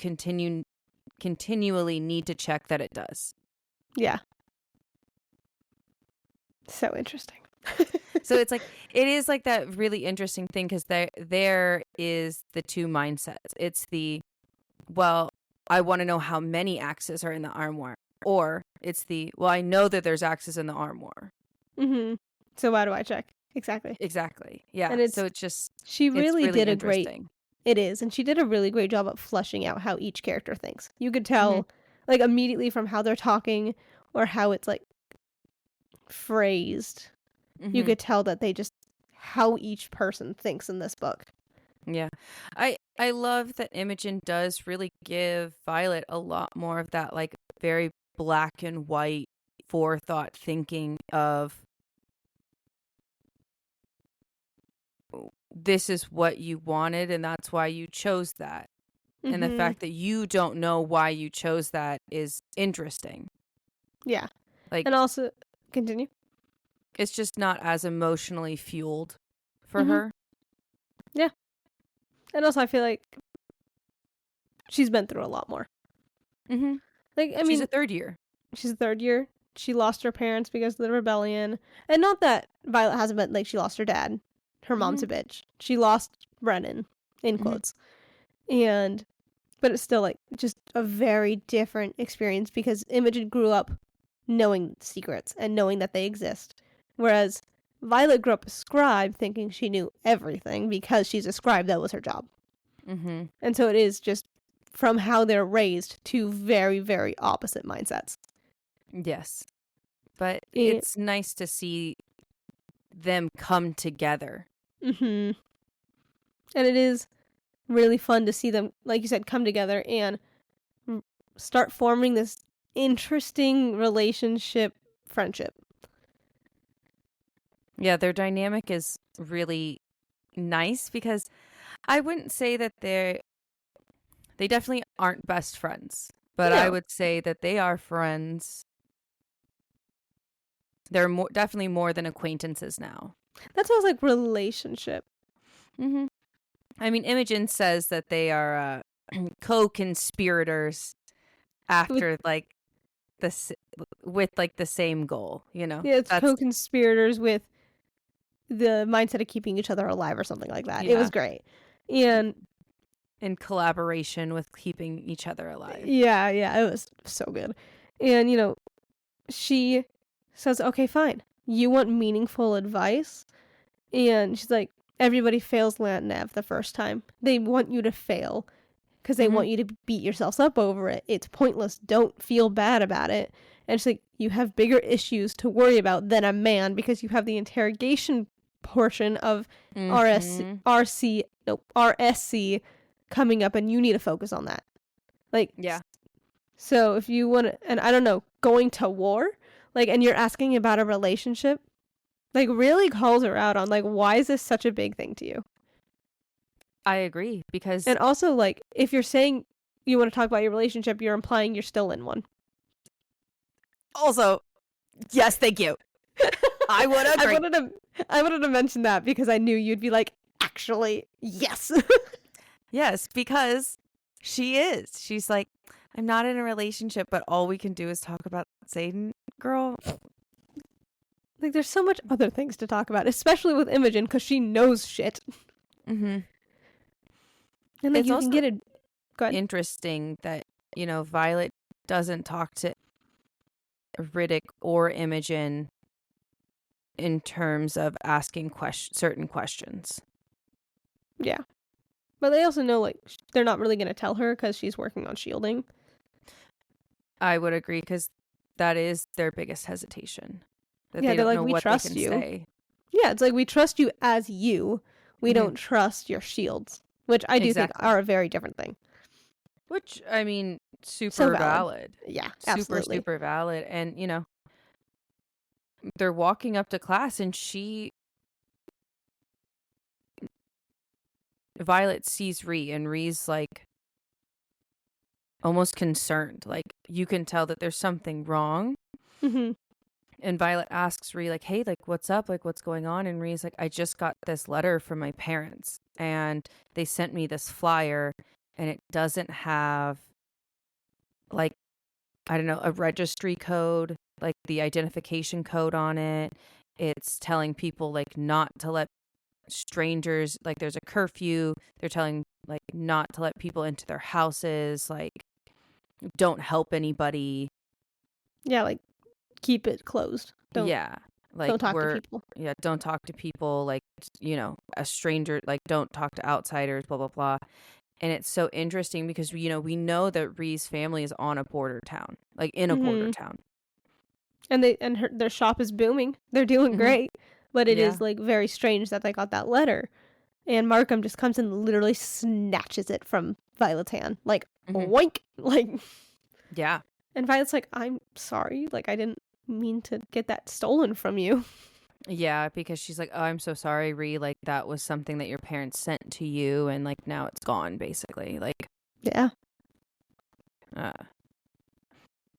continually need to check that it does? Yeah. So interesting. So it's like, it is like that really interesting thing, because there is the two mindsets. It's the, well, I want to know how many axes are in the armoire. Or it's the, well, I know that there's axes in the armoire. So why do I check? Exactly. Yeah. And so it's just, she really did a great, it is. And she did a really great job of fleshing out how each character thinks. You could tell, like, immediately from how they're talking or how it's, like, phrased. You could tell that they just, how each person thinks in this book. Yeah. I love that Imogen does really give Violet a lot more of that, like, very black and white forethought thinking of, this is what you wanted and that's why you chose that. And the fact that you don't know why you chose that is interesting. Yeah. Like, and also, continue. It's just not as emotionally fueled for her. Yeah. And also, I feel like she's been through a lot more. Like, I mean, she's a third year. She's a third year. She lost her parents because of the rebellion. And not that Violet hasn't been, like, she lost her dad. Her mom's a bitch. She lost Brennan, in quotes. But it's still, like, just a very different experience because Imogen grew up knowing secrets and knowing that they exist. Whereas Violet grew up a scribe thinking she knew everything because she's a scribe. That was her job. And so it is just from how they're raised to very, very opposite mindsets. Yes. But it's nice to see them come together. And it is really fun to see them, like you said, come together and start forming this interesting relationship, friendship. Yeah, their dynamic is really nice because I wouldn't say that they definitely aren't best friends, but I would say that they are friends. They're definitely more than acquaintances now. That sounds like relationship. I mean, Imogen says that they are co-conspirators after with the same goal, you know? Yeah, it's co-conspirators with the mindset of keeping each other alive or something like that. Yeah. It was great. And in collaboration with keeping each other alive. Yeah, it was so good. And, you know, she says, okay, fine. You want meaningful advice? And she's like, everybody fails Land Nav the first time. They want you to fail because they want you to beat yourselves up over it. It's pointless. Don't feel bad about it. And it's like, you have bigger issues to worry about than a man because you have the interrogation portion of RSC coming up, and you need to focus on that. Like, yeah. So if you want to, and I don't know, going to war, like, and you're asking about a relationship, like, really calls her out on, like, why is this such a big thing to you? I agree, because... And also, like, if you're saying you want to talk about your relationship, you're implying you're still in one. Also, yes, thank you. I would agree. I wanted to mention that because I knew you'd be like, actually, yes. Yes, because she is. She's like, I'm not in a relationship, but all we can do is talk about Satan, girl. Like, there's so much other things to talk about, especially with Imogen, because she knows shit. Mm-hmm. And like, you can get it. Go ahead. Interesting that, you know, Violet doesn't talk to Riddick or Imogen in terms of asking certain questions. Yeah. But they also know, like, they're not really going to tell her because she's working on shielding. I would agree, because that is their biggest hesitation. That yeah, they they're don't like, know we what trust they can you. say. Yeah, it's like, we trust you as you. We don't trust your shields, which I do think are a very different thing. Which, I mean, super So valid. Yeah, absolutely. Super valid. And, you know, they're walking up to class, and Violet sees Ree, and Ree's like almost concerned. Like, you can tell that there's something wrong. Mm-hmm. And Violet asks Ree, like, hey, like, what's up? Like, what's going on? And Ree's like, I just got this letter from my parents, and they sent me this flyer, and it doesn't have, like, I don't know, a registry code, like the identification code on it. It's telling people, like, not to let strangers, like, there's a curfew. They're telling, like, not to let people into their houses, like, don't help anybody. Yeah, like, keep it closed. Don't talk to people. Yeah, don't talk to people, like, you know, a stranger, like, don't talk to outsiders, blah, blah, blah. And it's so interesting because, you know, we know that Ree's family is on a border town, like, in a border town. And their shop is booming. They're doing great. But it is, like, very strange that they got that letter. And Markham just comes and literally snatches it from Violet's hand. Like, oink! Like, yeah. And Violet's like, I'm sorry. Like, I didn't mean to get that stolen from you. Yeah, because she's like, oh, I'm so sorry, Ree. Like, that was something that your parents sent to you, and, like, now it's gone, basically. Like, yeah.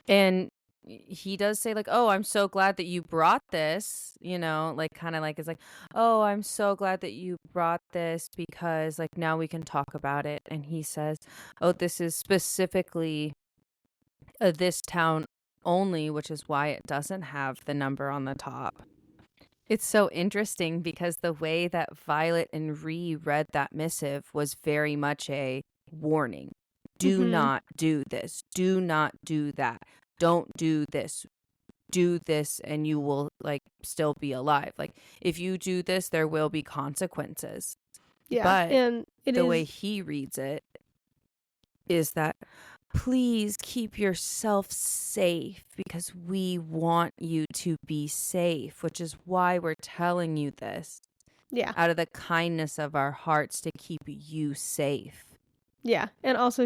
And he does say, like, oh, I'm so glad that you brought this, you know, like, kind of like, it's like, oh, I'm so glad that you brought this because, like, now we can talk about it. And he says, oh, this is specifically this town only, which is why it doesn't have the number on the top. It's so interesting because the way that Violet and Ree read that missive was very much a warning. Do not do this. Do not do that. Don't do this. Do this and you will, like, still be alive. Like, if you do this, there will be consequences. Yeah. But and the way he reads it is that, please keep yourself safe because we want you to be safe, which is why we're telling you this. Yeah. Out of the kindness of our hearts to keep you safe. Yeah. And also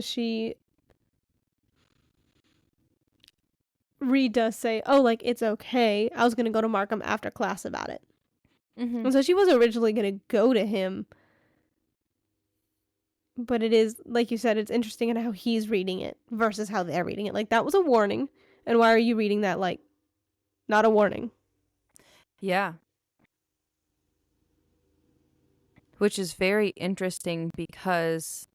Reed does say, oh, like, it's okay. I was going to go to Markham after class about it. And so she was originally going to go to him. But it is, like you said, it's interesting in how he's reading it versus how they're reading it. Like, that was a warning. And why are you reading that like not a warning? Yeah. Which is very interesting because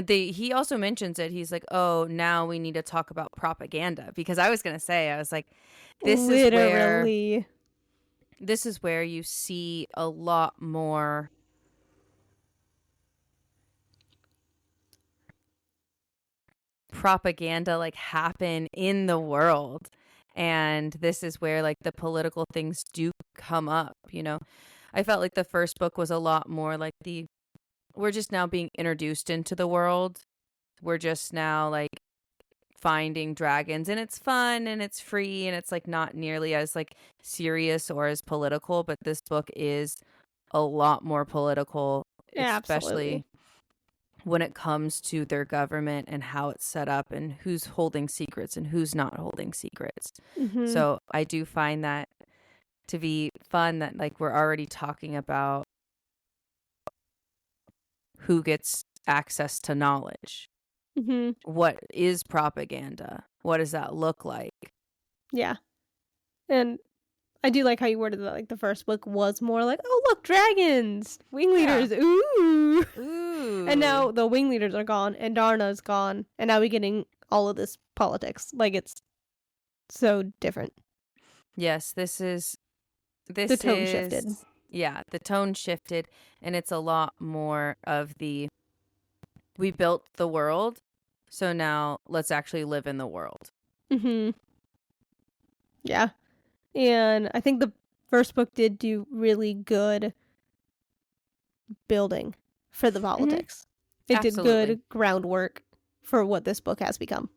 he also mentions it. He's like, oh, now we need to talk about propaganda. Because I was going to say, I was like, this is where you see a lot more propaganda, like, happen in the world. And this is where, like, the political things do come up, you know. I felt like the first book was a lot more like the we're just now being introduced into the world. We're just now like finding dragons, and it's fun and it's free and it's like not nearly as like serious or as political, but this book is a lot more political, Yeah, especially absolutely. when it comes to their government and how it's set up and who's holding secrets and who's not holding secrets. Mm-hmm. So I do find that to be fun, that like we're already talking about who gets access to knowledge. Mm-hmm. What is propaganda? What does that look like? Yeah. And I do like how you worded that. Like the first book was more like, oh look, dragons, wing leaders, ooh. Ooh. And now the wing leaders are gone, and Darna's gone, and now we're getting all of this politics. Like it's so different. Yes, this The tone is shifted. Yeah, the tone shifted, and it's a lot more of the we built the world, so now let's actually live in the world. Mm-hmm. Yeah. And I think the first book did do really good building for the politics. It Absolutely. did good groundwork for what this book has become.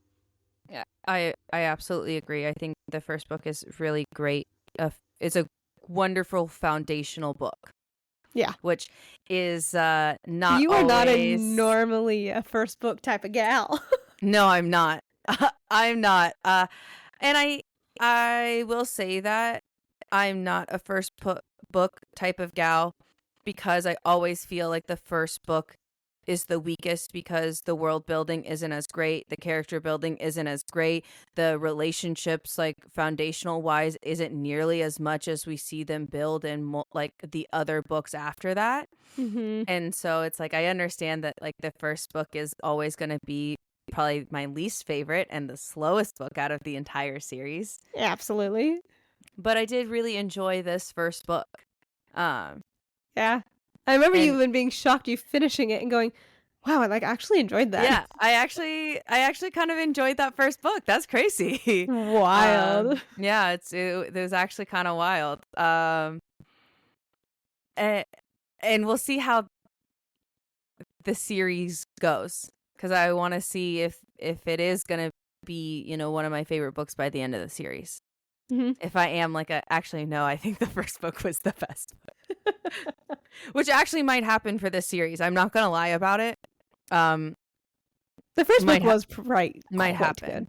Yeah, I absolutely agree. I think the first book is really great. It's a wonderful foundational book. Yeah. Which is not You are always... not normally a first book type of gal. No, I'm not. I'm not. And I will say that I'm not a first book type of gal because I always feel like the first book is the weakest because the world building isn't as great, the character building isn't as great, the relationships like foundational wise isn't nearly as much as we see them build in like the other books after that. Mm-hmm. And so it's like I understand that like the first book is always going to be probably my least favorite and the slowest book out of the entire series. Absolutely. But I did really enjoy this first book. Yeah. I remember you even being shocked you finishing it and going, wow, I like actually enjoyed that. Yeah, I actually kind of enjoyed that first book. That's crazy. Wild. Yeah, it was actually kind of wild. And we'll see how the series goes, because I want to see if it is going to be, you know, one of my favorite books by the end of the series. Mm-hmm. If I am like actually no, I think the first book was the best book. Which actually might happen for this series. I'm not going to lie about it. The first book was might happen.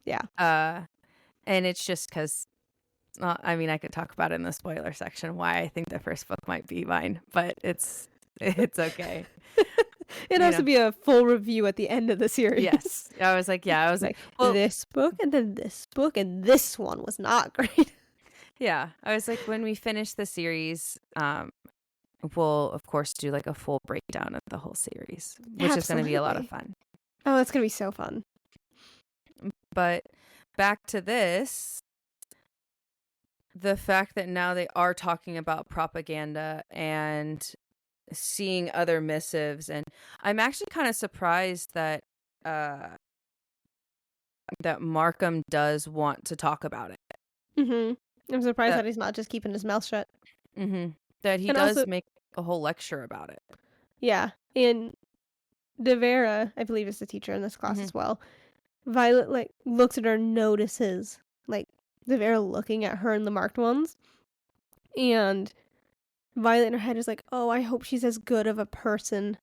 Good. Yeah. And it's just because, I mean, I could talk about it in the spoiler section why I think the first book might be mine, but it's okay. It has to be a full review at the end of the series. Yes. I was like, well, this book and then this book and this one was not great. Yeah. I was like, when we finish the series, we'll of course do like a full breakdown of the whole series, which is going to be a lot of fun. Oh, that's going to be so fun. But back to this, the fact that now they are talking about propaganda and seeing other missives, and I'm actually kind of surprised that that Markham does want to talk about it. Mm-hmm. I'm surprised that he's not just keeping his mouth shut. Mm-hmm. That he does also make a whole lecture about it. Yeah, and Devera, I believe, is the teacher in this class as well. Violet like looks at her, notices like Devera looking at her and the marked ones, and Violet in her head is like, oh, I hope she's as good of a person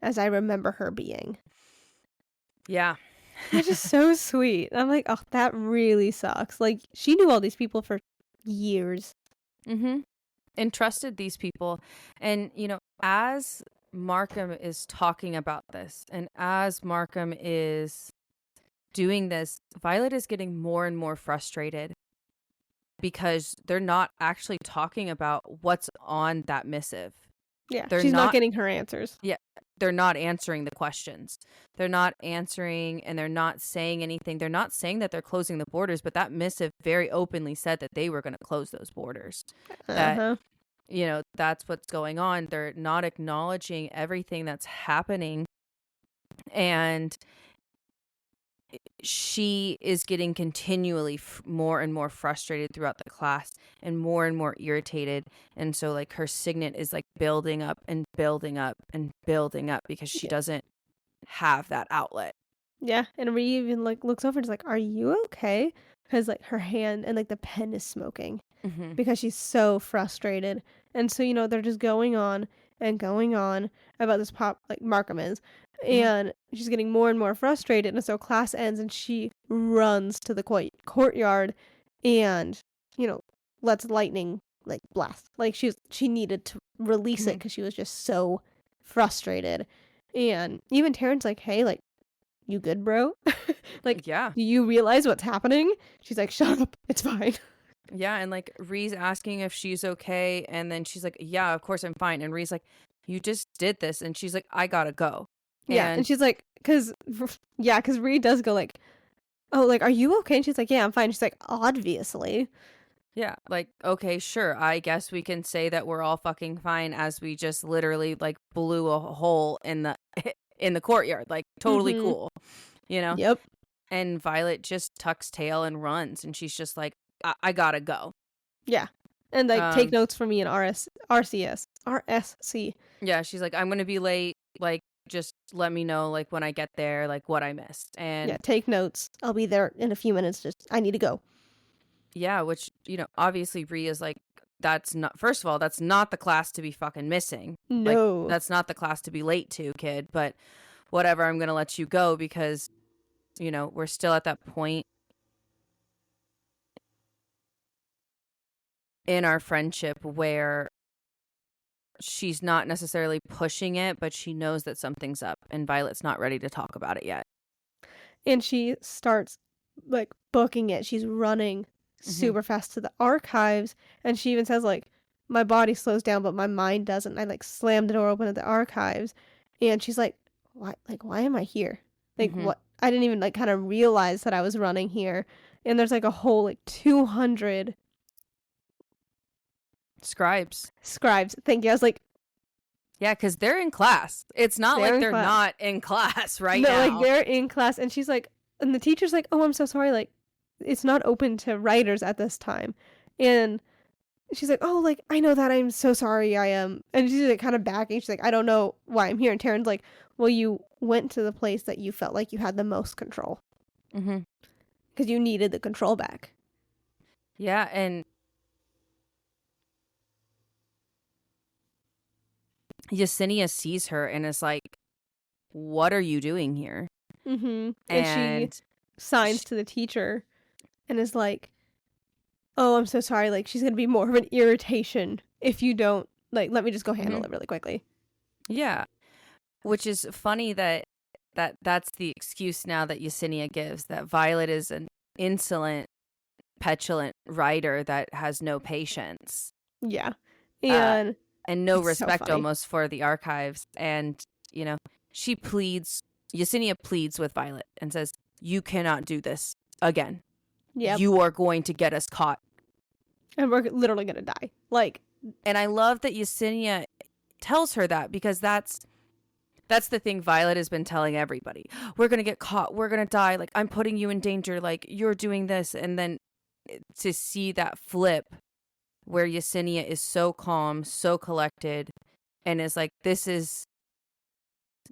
as I remember her being. Yeah. Which is so sweet. I'm like, oh, that really sucks. Like, she knew all these people for years. Mm-hmm. And trusted these people. And, you know, as Markham is talking about this, and as Markham is doing this, Violet is getting more and more frustrated because they're not actually talking about what's on that missive. Yeah, she's not getting her answers. Yeah, they're not answering the questions. They're not answering, and they're not saying anything. They're not saying that they're closing the borders, but that missive very openly said that they were going to close those borders. That, you know, that's what's going on. They're not acknowledging everything that's happening. And she is getting continually more and more frustrated throughout the class and more irritated. And so like her signet is like building up and building up and building up because she doesn't have that outlet. Yeah, and Rhea even like looks over and is like, "Are you okay?" Because like her hand and like the pen is smoking because she's so frustrated. And so they're just going on and going on about this pop like Markham is, and she's getting more and more frustrated. And so class ends and she runs to the courtyard, and lets lightning like blast. Like she needed to release it because she was just so frustrated. And even Terrence's like, "Hey, like, you good, bro?" Like, Yeah. do you realize what's happening? She's like, "Shut up, it's fine." Yeah, and like Ree's asking if she's okay, and then she's like, "Yeah, of course I'm fine." And Ree's like, "You just did this," and she's like, "I gotta go." Yeah, and she's like, because Rhea does go like, "Oh, like, are you okay?" And she's like, "Yeah, I'm fine." She's like, "Obviously." Yeah, like, okay, sure. I guess we can say that we're all fucking fine as we just literally like blew a hole in the in the courtyard. Like, totally cool. Yep. And Violet just tucks tail and runs, and she's just like, I gotta go. Yeah. And like, take notes for me in RSC. Yeah, she's like, I'm gonna be late. Like, just let me know like when I get there, like what I missed. And yeah, take notes. I'll be there in a few minutes. Just I need to go. Yeah, which, obviously Rhea's like, that's not, first of all, that's not the class to be fucking missing. No. Like, that's not the class to be late to, kid. But whatever, I'm going to let you go because, we're still at that point in our friendship where she's not necessarily pushing it, but she knows that something's up and Violet's not ready to talk about it yet. And she starts like booking it. She's running super fast to the archives, and she even says like, "My body slows down but my mind doesn't." I like slammed the door open at the archives, and she's like, why am I here? Like, what? I didn't even like kind of realize that I was running here. And there's like a whole like 200 scribes. Thank you. I was like, yeah, because they're in class. It's not like they're not in class right now. No, like they're in class. And she's like, and the teacher's like, "Oh, I'm so sorry, like it's not open to writers at this time." And she's like, "Oh, like, I know that. I'm so sorry. I am." And she's like kind of backing. She's like, "I don't know why I'm here." And Taryn's like, "Well, you went to the place that you felt like you had the most control. Because you needed the control back." Yeah, and Yesenia sees her and is like, "What are you doing here?" And she signs to the teacher and is like, "Oh, I'm so sorry. Like, she's going to be more of an irritation if you don't, like, let me just go handle it really quickly." Yeah. Which is funny that's the excuse now that Yesenia gives, that Violet is an insolent, petulant writer that has no patience. Yeah. And no respect almost for the archives. And, Yesenia pleads with Violet and says, "You cannot do this again. Yep. You are going to get us caught. And we're literally going to die." Like, and I love that Yesenia tells her that, because that's the thing Violet has been telling everybody. We're going to get caught. We're going to die. Like, I'm putting you in danger. Like, you're doing this. And then to see that flip where Yesenia is so calm, so collected, and is like,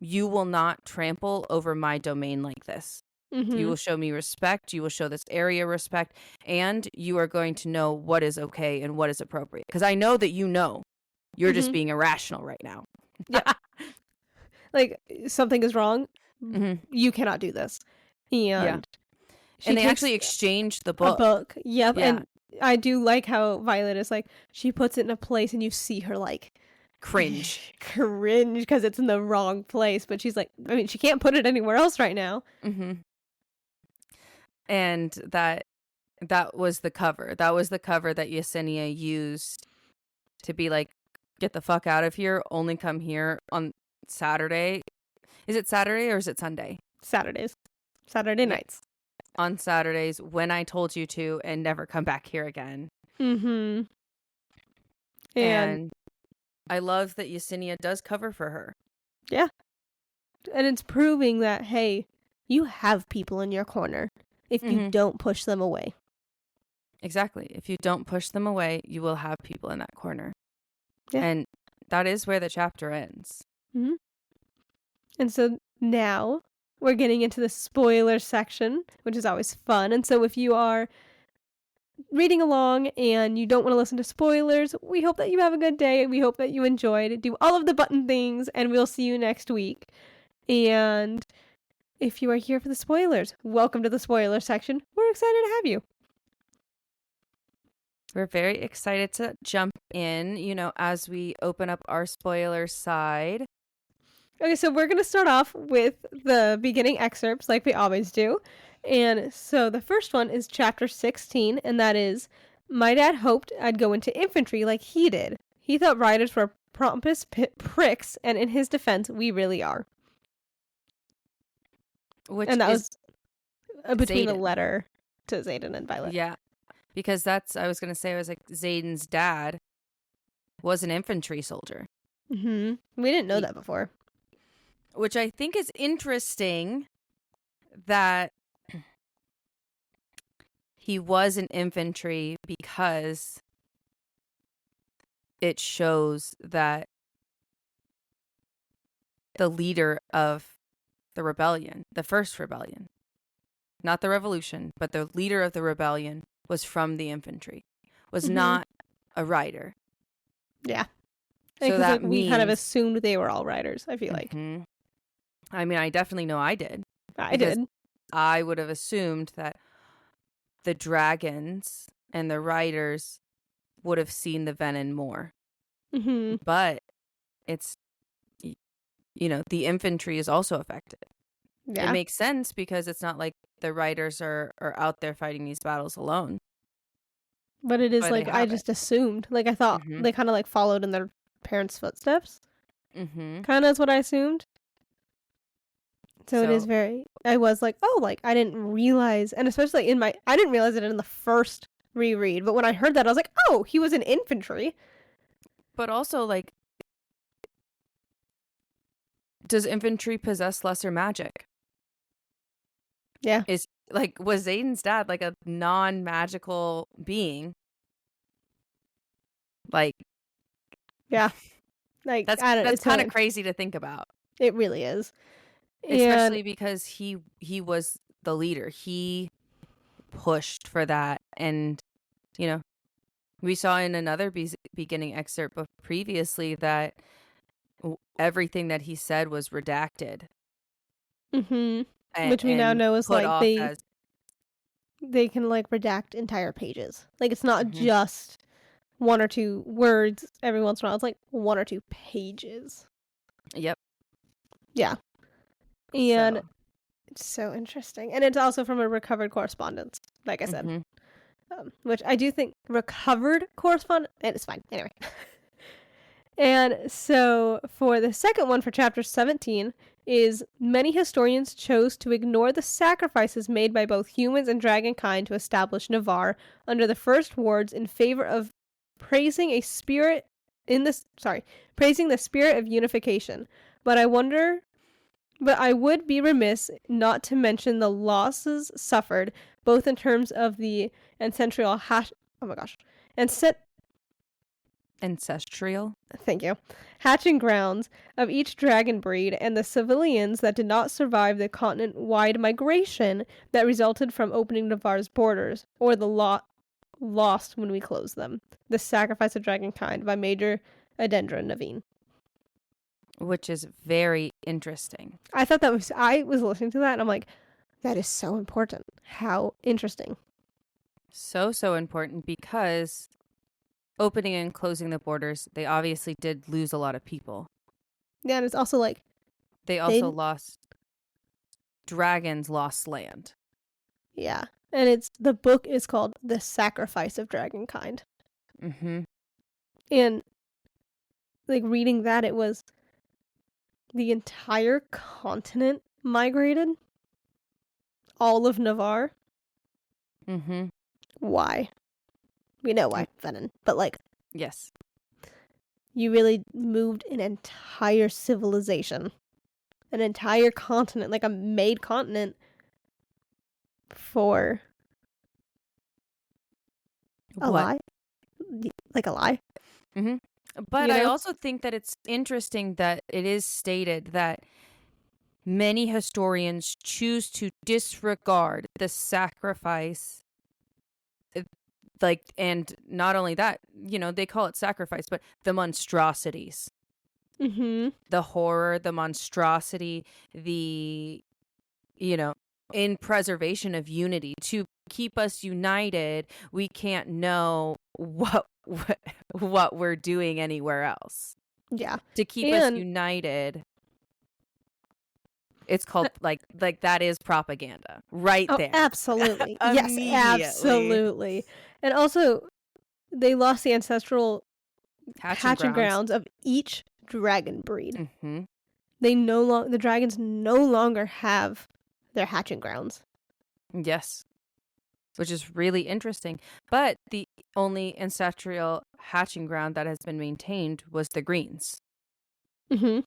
you will not trample over my domain like this. You will show me respect. You will show this area respect. And you are going to know what is okay and what is appropriate. Because I know that you're just being irrational right now. Yeah. Like, something is wrong. You cannot do this. And they actually exchanged the book. A book. Yep. Yeah. And I do like how Violet is like, she puts it in a place and you see her like cringe because it's in the wrong place. But she's like, I mean, she can't put it anywhere else right now. And that was the cover. That was the cover that Yesenia used to be like, "Get the fuck out of here. Only come here on Saturday." Is it Saturday or is it Sunday? Saturdays. Saturday nights. On Saturdays, when I told you to, and never come back here again. And I love that Yesenia does cover for her. Yeah. And it's proving that, hey, you have people in your corner if you don't push them away. Exactly. If you don't push them away, you will have people in that corner. Yeah. And that is where the chapter ends. Mm-hmm. And so now we're getting into the spoiler section, which is always fun. And so if you are reading along and you don't want to listen to spoilers, we hope that you have a good day. We hope that you enjoyed. Do all of the button things, and we'll see you next week. And if you are here for the spoilers, welcome to the spoiler section. We're excited to have you. We're very excited to jump in, as we open up our spoiler side. Okay, so we're going to start off with the beginning excerpts like we always do. And so the first one is chapter 16, and that is, my dad hoped I'd go into infantry like he did. He thought riders were pompous pricks, and in his defense, we really are. And that was between the letter to Xaden and Violet. Yeah, because I was going to say, Xaden's dad was an infantry soldier. Mm-hmm. We didn't know that before. Which I think is interesting that he was in infantry, because it shows that the leader of the rebellion, the first rebellion, not the revolution, but the leader of the rebellion was from the infantry, was not a rider. Yeah. So that we kind of assumed they were all riders, I feel like. I mean, I definitely know I did. I did. I would have assumed that the dragons and the riders would have seen the venom more. Mm-hmm. But it's, the infantry is also affected. Yeah. It makes sense, because it's not like the riders are out there fighting these battles alone. But it is I just assumed. I thought they kind of followed in their parents' footsteps. Kind of is what I assumed. So it is I was I didn't realize, and especially I didn't realize it in the first reread, but when I heard that, I was like, oh, he was in infantry. But also, does infantry possess lesser magic? Yeah. Was Xaden's dad a non-magical being? Yeah. That's kind of crazy to think about. It really is. Especially because he was the leader. He pushed for that. And, we saw in another beginning excerpt previously that everything that he said was redacted. Which we now know is they can redact entire pages. It's not just one or two words every once in a while. It's one or two pages. Yep. Yeah. And it's so interesting. And it's also from a recovered correspondence, like I said. Which I do think recovered correspondence, and it's fine. Anyway. And so for the second one for chapter 17 is, many historians chose to ignore the sacrifices made by both humans and dragonkind to establish Navarre under the first wards in favor of praising the spirit of unification. But I would be remiss not to mention the losses suffered, both in terms of the ancestral hatching grounds of each dragon breed, and the civilians that did not survive the continent-wide migration that resulted from opening Navarre's borders, or the lost when we closed them. The Sacrifice of Dragonkind by Major Adendra Naveen. Which is very interesting. I was listening to that and I'm like, that is so important. How interesting. So important, because opening and closing the borders, they obviously did lose a lot of people. Yeah, and it's also they also lost dragons, lost land. Yeah. And the book is called The Sacrifice of Dragonkind. And reading that, it was the entire continent migrated. All of Navarre. Why? We know why, Venom. But yes. You really moved an entire civilization an entire continent, like a made continent for a lie. Like a lie. Mm-hmm. But I also think that it's interesting that it is stated that many historians choose to disregard the sacrifice. Like, and not only that, they call it sacrifice, but the monstrosities. Mm-hmm. The horror, the monstrosity, the, in preservation of unity. To keep us united, we can't know what we're doing anywhere else. Yeah. To keep us united, it's called like that is propaganda right there. Absolutely. Yes, absolutely. And also, they lost the ancestral hatching grounds of each dragon breed. Mm-hmm. The dragons no longer have their hatching grounds. Yes. Which is really interesting. But the only ancestral hatching ground that has been maintained was the greens. Mm-hmm.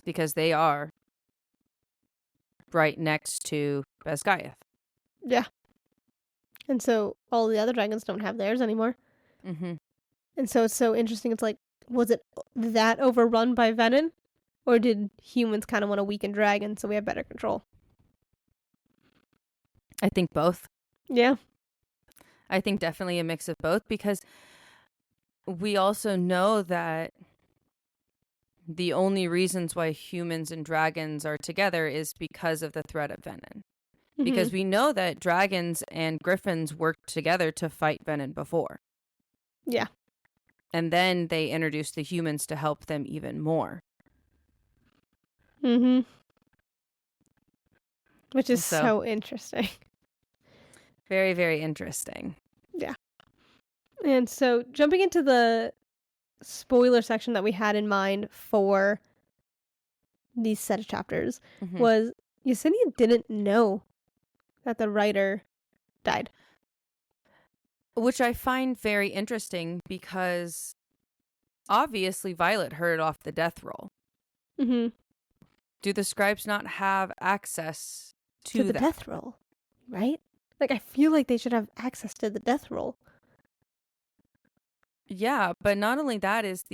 Because they are right next to Basgaiath. Yeah. And so all the other dragons don't have theirs anymore. Mm-hmm. And so it's so interesting. It's like, was it that overrun by venom? Or did humans kind of want to weaken dragons so we have better control? I think both. Yeah. I think definitely a mix of both, because we also know that the only reasons why humans and dragons are together is because of the threat of venom. Mm-hmm. Because we know that dragons and griffins worked together to fight venom before. Yeah. And then they introduced the humans to help them even more. Mm-hmm. Which is so interesting. Very, very interesting. Yeah. And so jumping into the spoiler section that we had in mind for these set of chapters was Yesenia didn't know that the writer died. Which I find very interesting, because obviously Violet heard off the death roll. Mm-hmm. Do the scribes not have access to the death roll? Right? Like, I feel like they should have access to the death roll. Yeah, but not only that is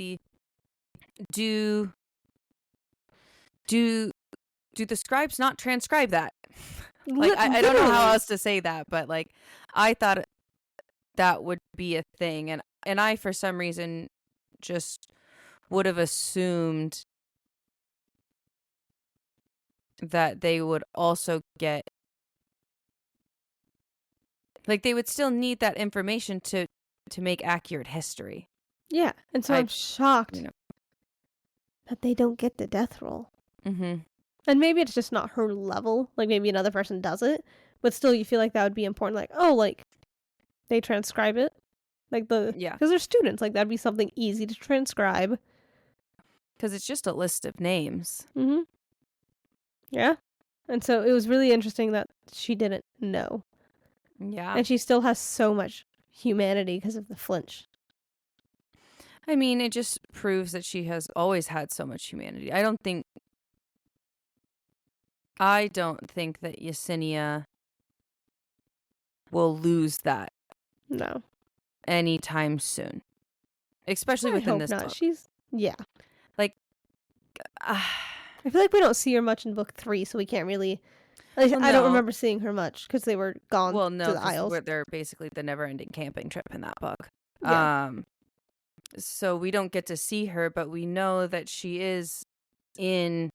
do the scribes not transcribe that? Like, I don't know how else to say that, but like, I thought that would be a thing, and I for some reason just would have assumed that they would also get, like, they would still need that information to make accurate history. Yeah, and so I'm shocked that they don't get the death roll. Mm-hmm. And maybe it's just not her level. Like, maybe another person does it, but still, you feel like that would be important. Like, oh, like, they transcribe it, like because they're students. Like, that'd be something easy to transcribe. Because it's just a list of names. Mm-hmm. Yeah, and so it was really interesting that she didn't know. Yeah, and she still has so much humanity because of the flinch. I mean, it just proves that she has always had so much humanity. I don't think that Yesenia will lose that. No. Anytime soon. Especially within this book. Like, I feel like we don't see her much in book 3, so we can't really... I don't remember seeing her much because they were gone to the Isles. They're basically the never-ending camping trip in that book. Yeah. So we don't get to see her, but we know that she is in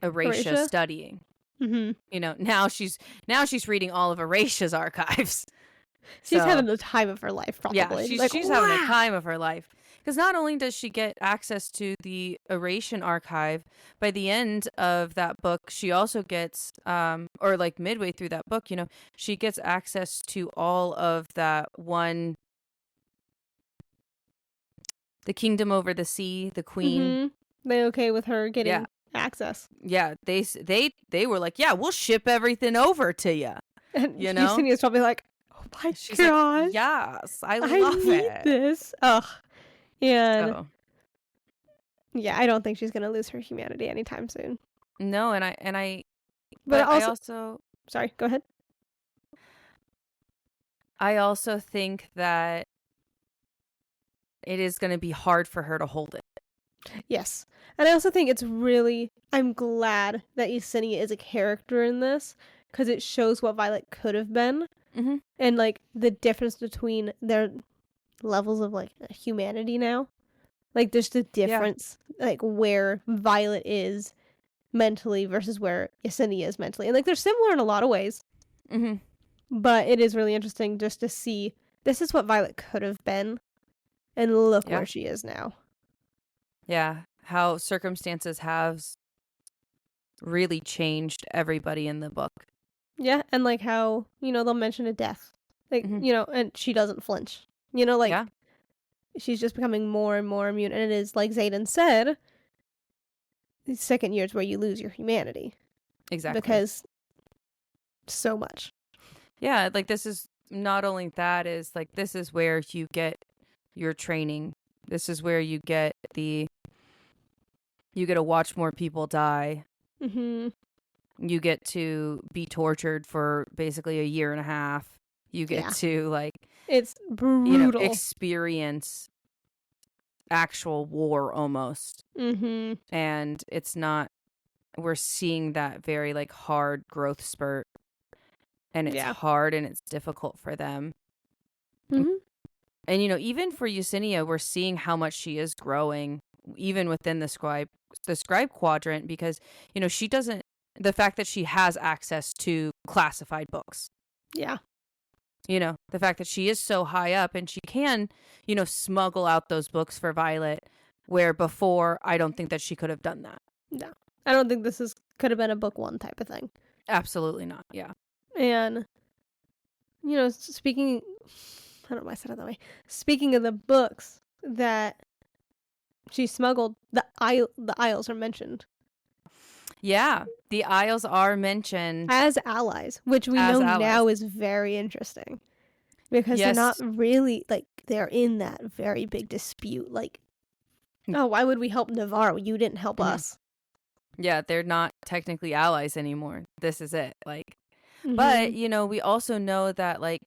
Erasia studying. Mm-hmm. Now she's reading all of Erasia's archives. She's having the time of her life, probably. Yeah, she's having the time of her life. Because not only does she get access to the Eurasian archive, by the end of that book, she also gets, or like midway through that book, she gets access to all of that one, the kingdom over the sea, the queen. Mm-hmm. They okay with her getting access? Yeah, they were like, yeah, we'll ship everything over to you. And Yesenia's probably like, oh my gosh, like, yes, I love need this. Ugh. And Yeah, I don't think she's gonna lose her humanity anytime soon. No, I But also sorry, go ahead. I also think that it is going to be hard for her to hold it. Yes. And I also think I'm glad that Yesenia is a character in this, because it shows what Violet could have been. Mm-hmm. And, like, the difference between their levels of, like, humanity now. Like, there's the difference, like, where Violet is mentally versus where Yesenia is mentally. And, like, they're similar in a lot of ways. Mm-hmm. But it is really interesting just to see, this is what Violet could have been. And look where she is now. Yeah. How circumstances have really changed everybody in the book. Yeah, and like how, they'll mention a death. Like, and she doesn't flinch. She's just becoming more and more immune. And it is, like Zayden said, the second year is where you lose your humanity. Exactly. Because so much. Yeah, like this is not only that, is like this is where you get your training. This is where you get to watch more people die. Mm-hmm. You get to be tortured for basically a year and a half. You get to, like, it's brutal. Experience actual war almost. Mm-hmm. And it's not, we're seeing that very, like, hard growth spurt. And it's hard and it's difficult for them. Mm-hmm. And, even for Yesenia, we're seeing how much she is growing, even within the scribe quadrant, because, she doesn't, the fact that she has access to classified books. Yeah. The fact that she is so high up and she can, smuggle out those books for Violet, where before I don't think that she could have done that. No. I don't think this could have been a book one type of thing. Absolutely not. Yeah. And, speaking, I don't know why I said it that way. Speaking of the books that she smuggled, the Isles are mentioned. Yeah, the Isles are mentioned as allies, which we know now is very interesting, because they're not really, like, they're in that very big dispute. Like, oh, why would we help Navarro? You didn't help us. Yeah, they're not technically allies anymore. This is it. Like, but we also know that, like,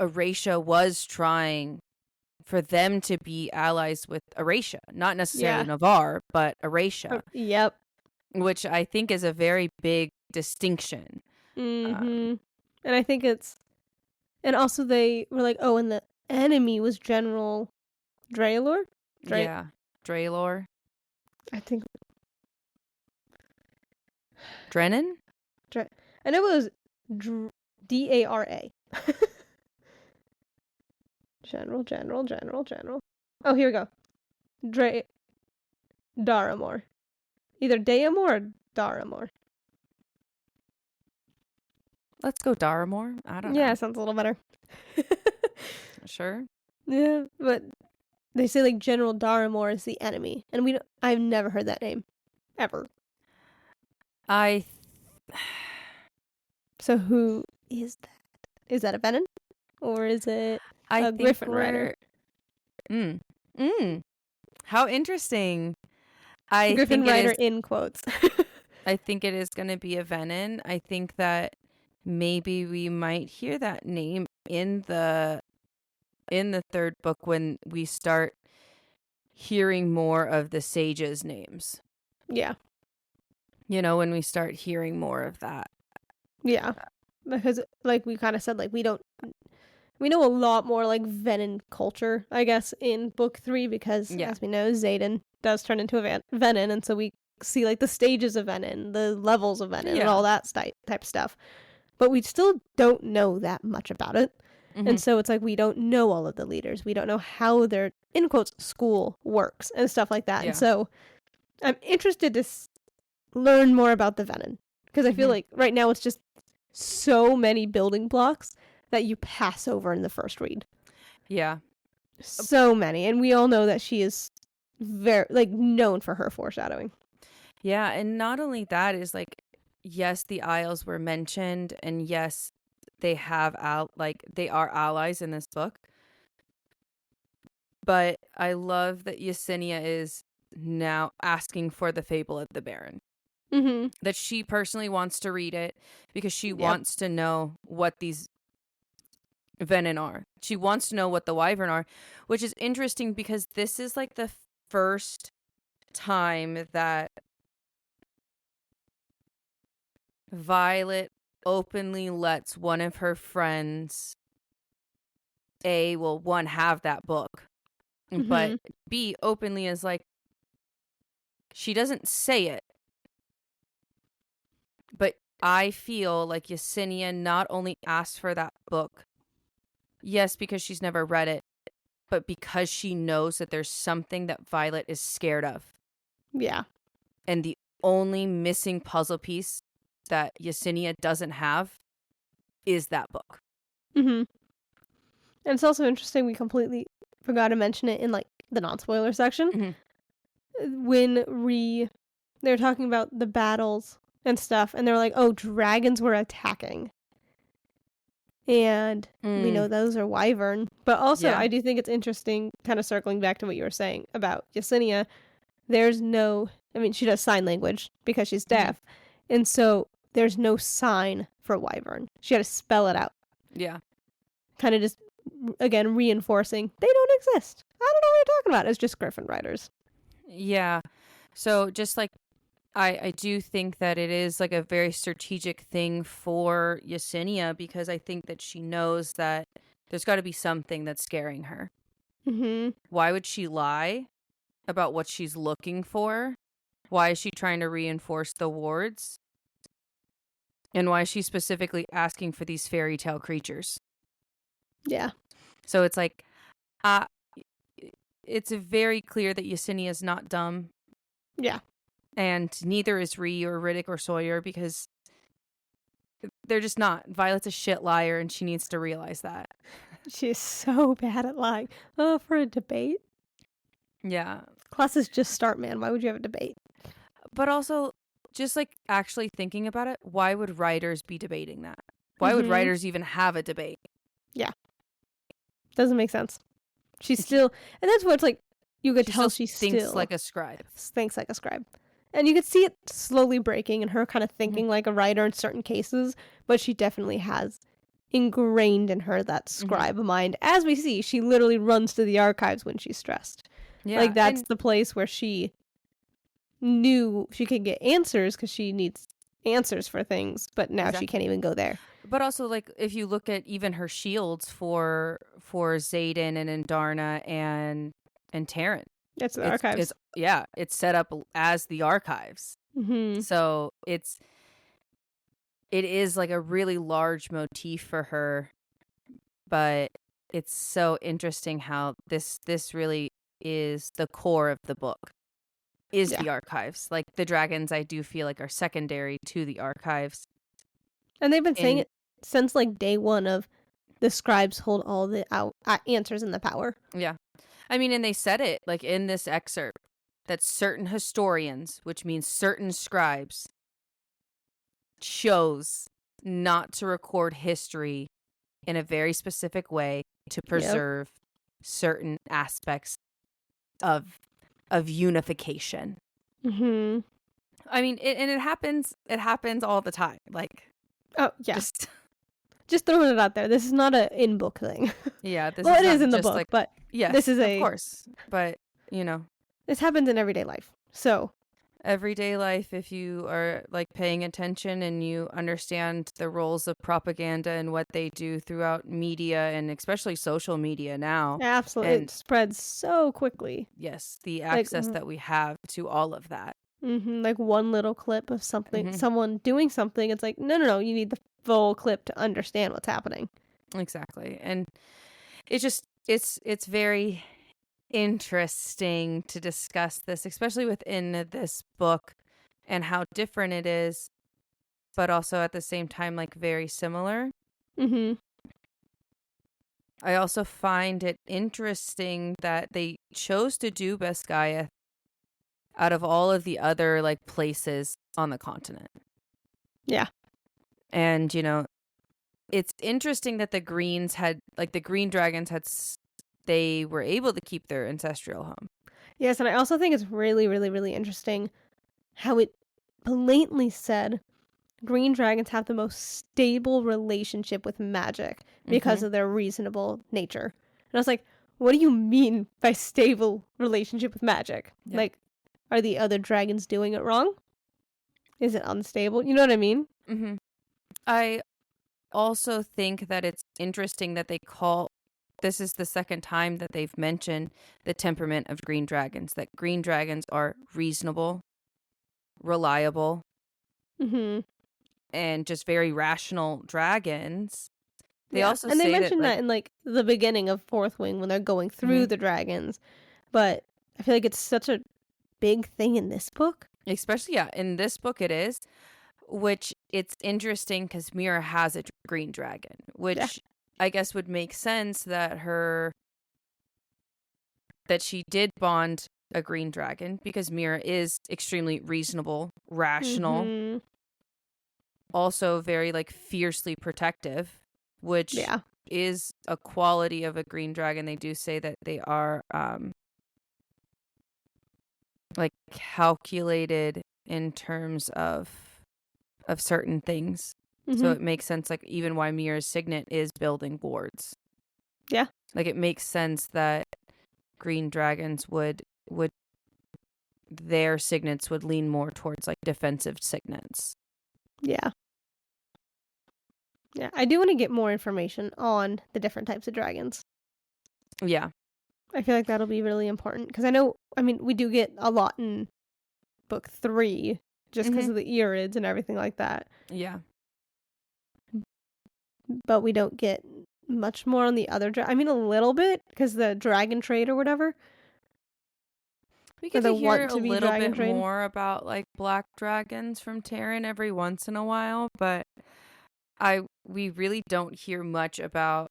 Eratia was trying for them to be allies with Eratia, not necessarily Navarre, but Eratia. Yep. Which I think is a very big distinction. Mm-hmm. And I think and also they were like, oh, and the enemy was General Draylor? Yeah, Draylor. I think. Drennan? I know it was Dara. General. Oh, here we go. Daramore. Either Daramore or Daramore. Let's go Daramore. I don't know. Yeah, sounds a little better. Sure. Yeah, but they say, like, General Daramore is the enemy, and I've never heard that name ever. So who is that? Is that a Venom, or is it a Griffin Rider? How interesting. Griffin Rider in quotes. I think it is going to be a Venom. I think that maybe we might hear that name in the third book when we start hearing more of the sages' names. Yeah. When we start hearing more of that. Yeah. Because, like we kind of said, like, we know a lot more, like, Venom culture, I guess, in book 3, because as we know, Zayden does turn into a Venom, and so we see, like, the stages of Venom, the levels of Venom, and all that type of stuff. But we still don't know that much about it. Mm-hmm. And so it's like, we don't know all of the leaders. We don't know how their, in quotes, school works and stuff like that. Yeah. And so I'm interested to learn more about the Venom, because I feel like right now it's just so many building blocks that you pass over in the first read. Yeah. So many. And we all know that she is very, like, known for her foreshadowing. Yeah. And not only that is, like, yes, the Isles were mentioned, and yes, they have they are allies in this book. But I love that Yesenia is now asking for the Fable of the Baron. Mm-hmm. That she personally wants to read it because she wants to know what these venin are. She wants to know what the wyvern are, which is interesting because this is like the first time that Violet openly lets one of her friends one, have that book, but B, openly is like, she doesn't say it, but I feel like Yesenia not only asked for that book, yes, because she's never read it, but because she knows that there's something that Violet is scared of. Yeah. And the only missing puzzle piece that Yesenia doesn't have is that book. Mm-hmm. And it's also interesting, we completely forgot to mention it in, like, the non-spoiler section. Mm-hmm. When they were talking about the battles and stuff, and they were like, oh, dragons were attacking. And we know those are wyvern. But also, I do think it's interesting, kind of circling back to what you were saying about Yesenia, she does sign language because she's deaf. Mm-hmm. And so there's no sign for wyvern. She had to spell it out. Yeah. Kind of just, again, reinforcing they don't exist. I don't know what you're talking about. It's just Griffin riders. Yeah. So just like, I do think that it is like a very strategic thing for Yesenia because I think that she knows that there's got to be something that's scaring her. Mm-hmm. Why would she lie about what she's looking for? Why is she trying to reinforce the wards? And why is she specifically asking for these fairy tale creatures? Yeah. So it's like, it's very clear that Yesenia is not dumb. Yeah. And neither is Ree or Riddick or Sawyer because they're just not. Violet's a shit liar and she needs to realize that. She's so bad at lying. Oh, for a debate? Yeah. Classes just start, man. Why would you have a debate? But also, just like actually thinking about it, why would writers be debating that? Why would writers even have a debate? Yeah. Doesn't make sense. She's still, and that's what's like, you could tell she thinks still like a scribe. Thinks like a scribe. And you could see it slowly breaking and her kind of thinking like a writer in certain cases, but she definitely has ingrained in her that scribe mind. As we see, she literally runs to the archives when she's stressed. Yeah, like that's the place where she knew she could get answers because she needs answers for things, but now she can't even go there. But also, like, if you look at even her shields for Xaden and Indarna and Terran. It's the archives. It's set up as the archives. Mm-hmm. So it is like a really large motif for her, but it's so interesting how this really is the core of the book. Is the archives. Like the dragons, I do feel like are secondary to the archives. And they've been saying it since like day one of the scribes hold all the answers and the power. Yeah. I mean, and they said it like in this excerpt that certain historians, which means certain scribes, chose not to record history in a very specific way to preserve certain aspects of unification. Mm-hmm. I mean, it happens all the time. Like, oh yeah, just throwing it out there. This is not an in-book thing. Yeah, this well, it is in the book, like, but yes, this is of course. But this happens in everyday life. So everyday life, if you are like paying attention and you understand the roles of propaganda and what they do throughout media and especially social media now. Absolutely. It spreads so quickly. Yes. The access that we have to all of that. Mm-hmm, like one little clip of something, someone doing something. It's like, no, you need the full clip to understand what's happening. Exactly. And it's just, it's very interesting to discuss this, especially within this book and how different it is, but also at the same time, like very similar. Mm-hmm. I also find it interesting that they chose to do Beskaya out of all of the other like places on the continent. Yeah. And, it's interesting that the Greens had, like the Green Dragons had, they were able to keep their ancestral home. Yes, and I also think it's really, really, really interesting how it blatantly said green dragons have the most stable relationship with magic because of their reasonable nature. And I was like, what do you mean by stable relationship with magic? Yeah. Like, are the other dragons doing it wrong? Is it unstable? You know what I mean? Mm-hmm. I also think that it's interesting that this is the second time that they've mentioned the temperament of green dragons, that green dragons are reasonable, reliable, and just very rational dragons. They also and they say that, mentioned like, that in like the beginning of Fourth Wing when they're going through the dragons, but I feel like it's such a big thing in this book. especially, yeah, in this book it is, which it's interesting because Mira has a green dragon, which I guess would make sense that she did bond a green dragon because Mira is extremely reasonable, rational, also very like fiercely protective, which is a quality of a green dragon. They do say that they are like calculated in terms of certain things. So it makes sense, like, even why Mira's signet is building boards. Yeah. Like, it makes sense that green dragons would their signets would lean more towards like defensive signets. Yeah. Yeah, I do want to get more information on the different types of dragons. Yeah. I feel like that'll be really important because we do get a lot in book 3 just because of the Eorids and everything like that. Yeah. But we don't get much more on the other a little bit because the dragon trade or whatever. We get to hear a little bit more about like black dragons from Terran every once in a while, but we really don't hear much about,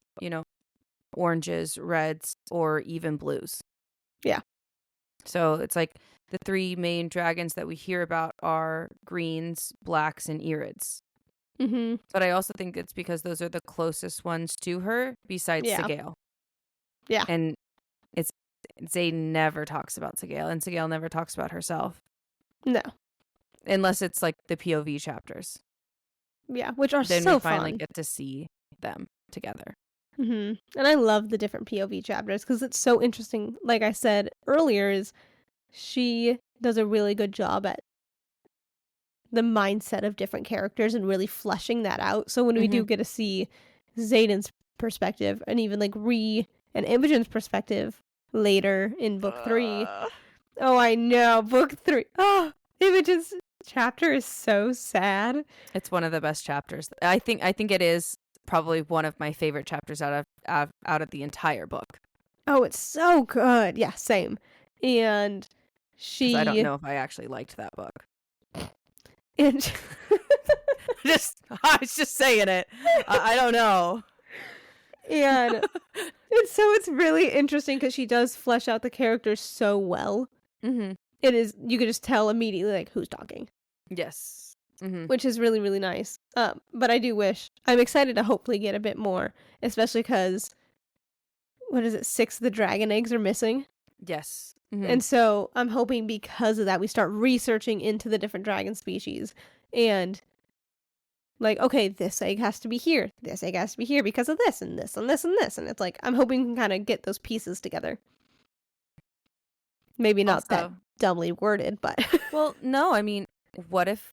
oranges, reds, or even blues. Yeah. So it's like the 3 main dragons that we hear about are greens, blacks, and Eorids. But I also think it's because those are the closest ones to her besides Sigale. Yeah. And Zay never talks about Sigale, and Sigale never talks about herself. No. Unless it's like the POV chapters. Yeah, which are then so we finally fun. get to see them together. And I love the different POV chapters because it's so interesting. Like I said earlier, is she does a really good job at the mindset of different characters and really fleshing that out. So when we do get to see Xaden's perspective and even like and Imogen's perspective later in book 3. Oh, I know. Book 3. Oh, Imogen's chapter is so sad. It's one of the best chapters. I think it is probably one of my favorite chapters out of the entire book. Oh, it's so good. Yeah, same. And I don't know if I actually liked that book. And I was just saying it. I don't know. And it's really interesting because she does flesh out the characters so well. It is, you could just tell immediately like who's talking. Yes. Which is really, really nice. But I do wish, I'm excited to hopefully get a bit more, especially because, 6 of the dragon eggs are missing? Yes. And so I'm hoping because of that, we start researching into the different dragon species and like, okay, this egg has to be here. This egg has to be here because of this and this and this and this. And it's like, I'm hoping we can kind of get those pieces together. Maybe not that dumbly worded, but. Well, no, I mean, what if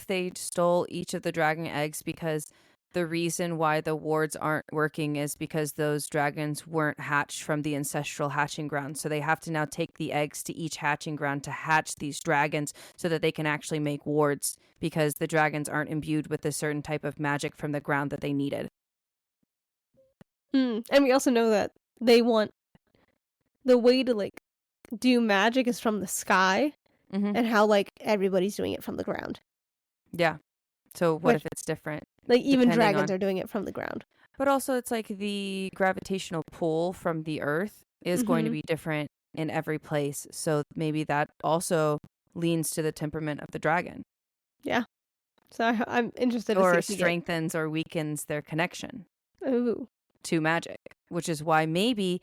they stole each of the dragon eggs because the reason why the wards aren't working is because those dragons weren't hatched from the ancestral hatching ground. So they have to now take the eggs to each hatching ground to hatch these dragons so that they can actually make wards because the dragons aren't imbued with a certain type of magic from the ground that they needed. And we also know that they want the way to like do magic is from the sky and how like everybody's doing it from the ground. Yeah. So what if it's different? Like even dragons are doing it from the ground. But also it's like the gravitational pull from the earth is going to be different in every place. So maybe that also leans to the temperament of the dragon. Yeah. So I'm interested to see. Or strengthens or weakens their connection to magic, which is why maybe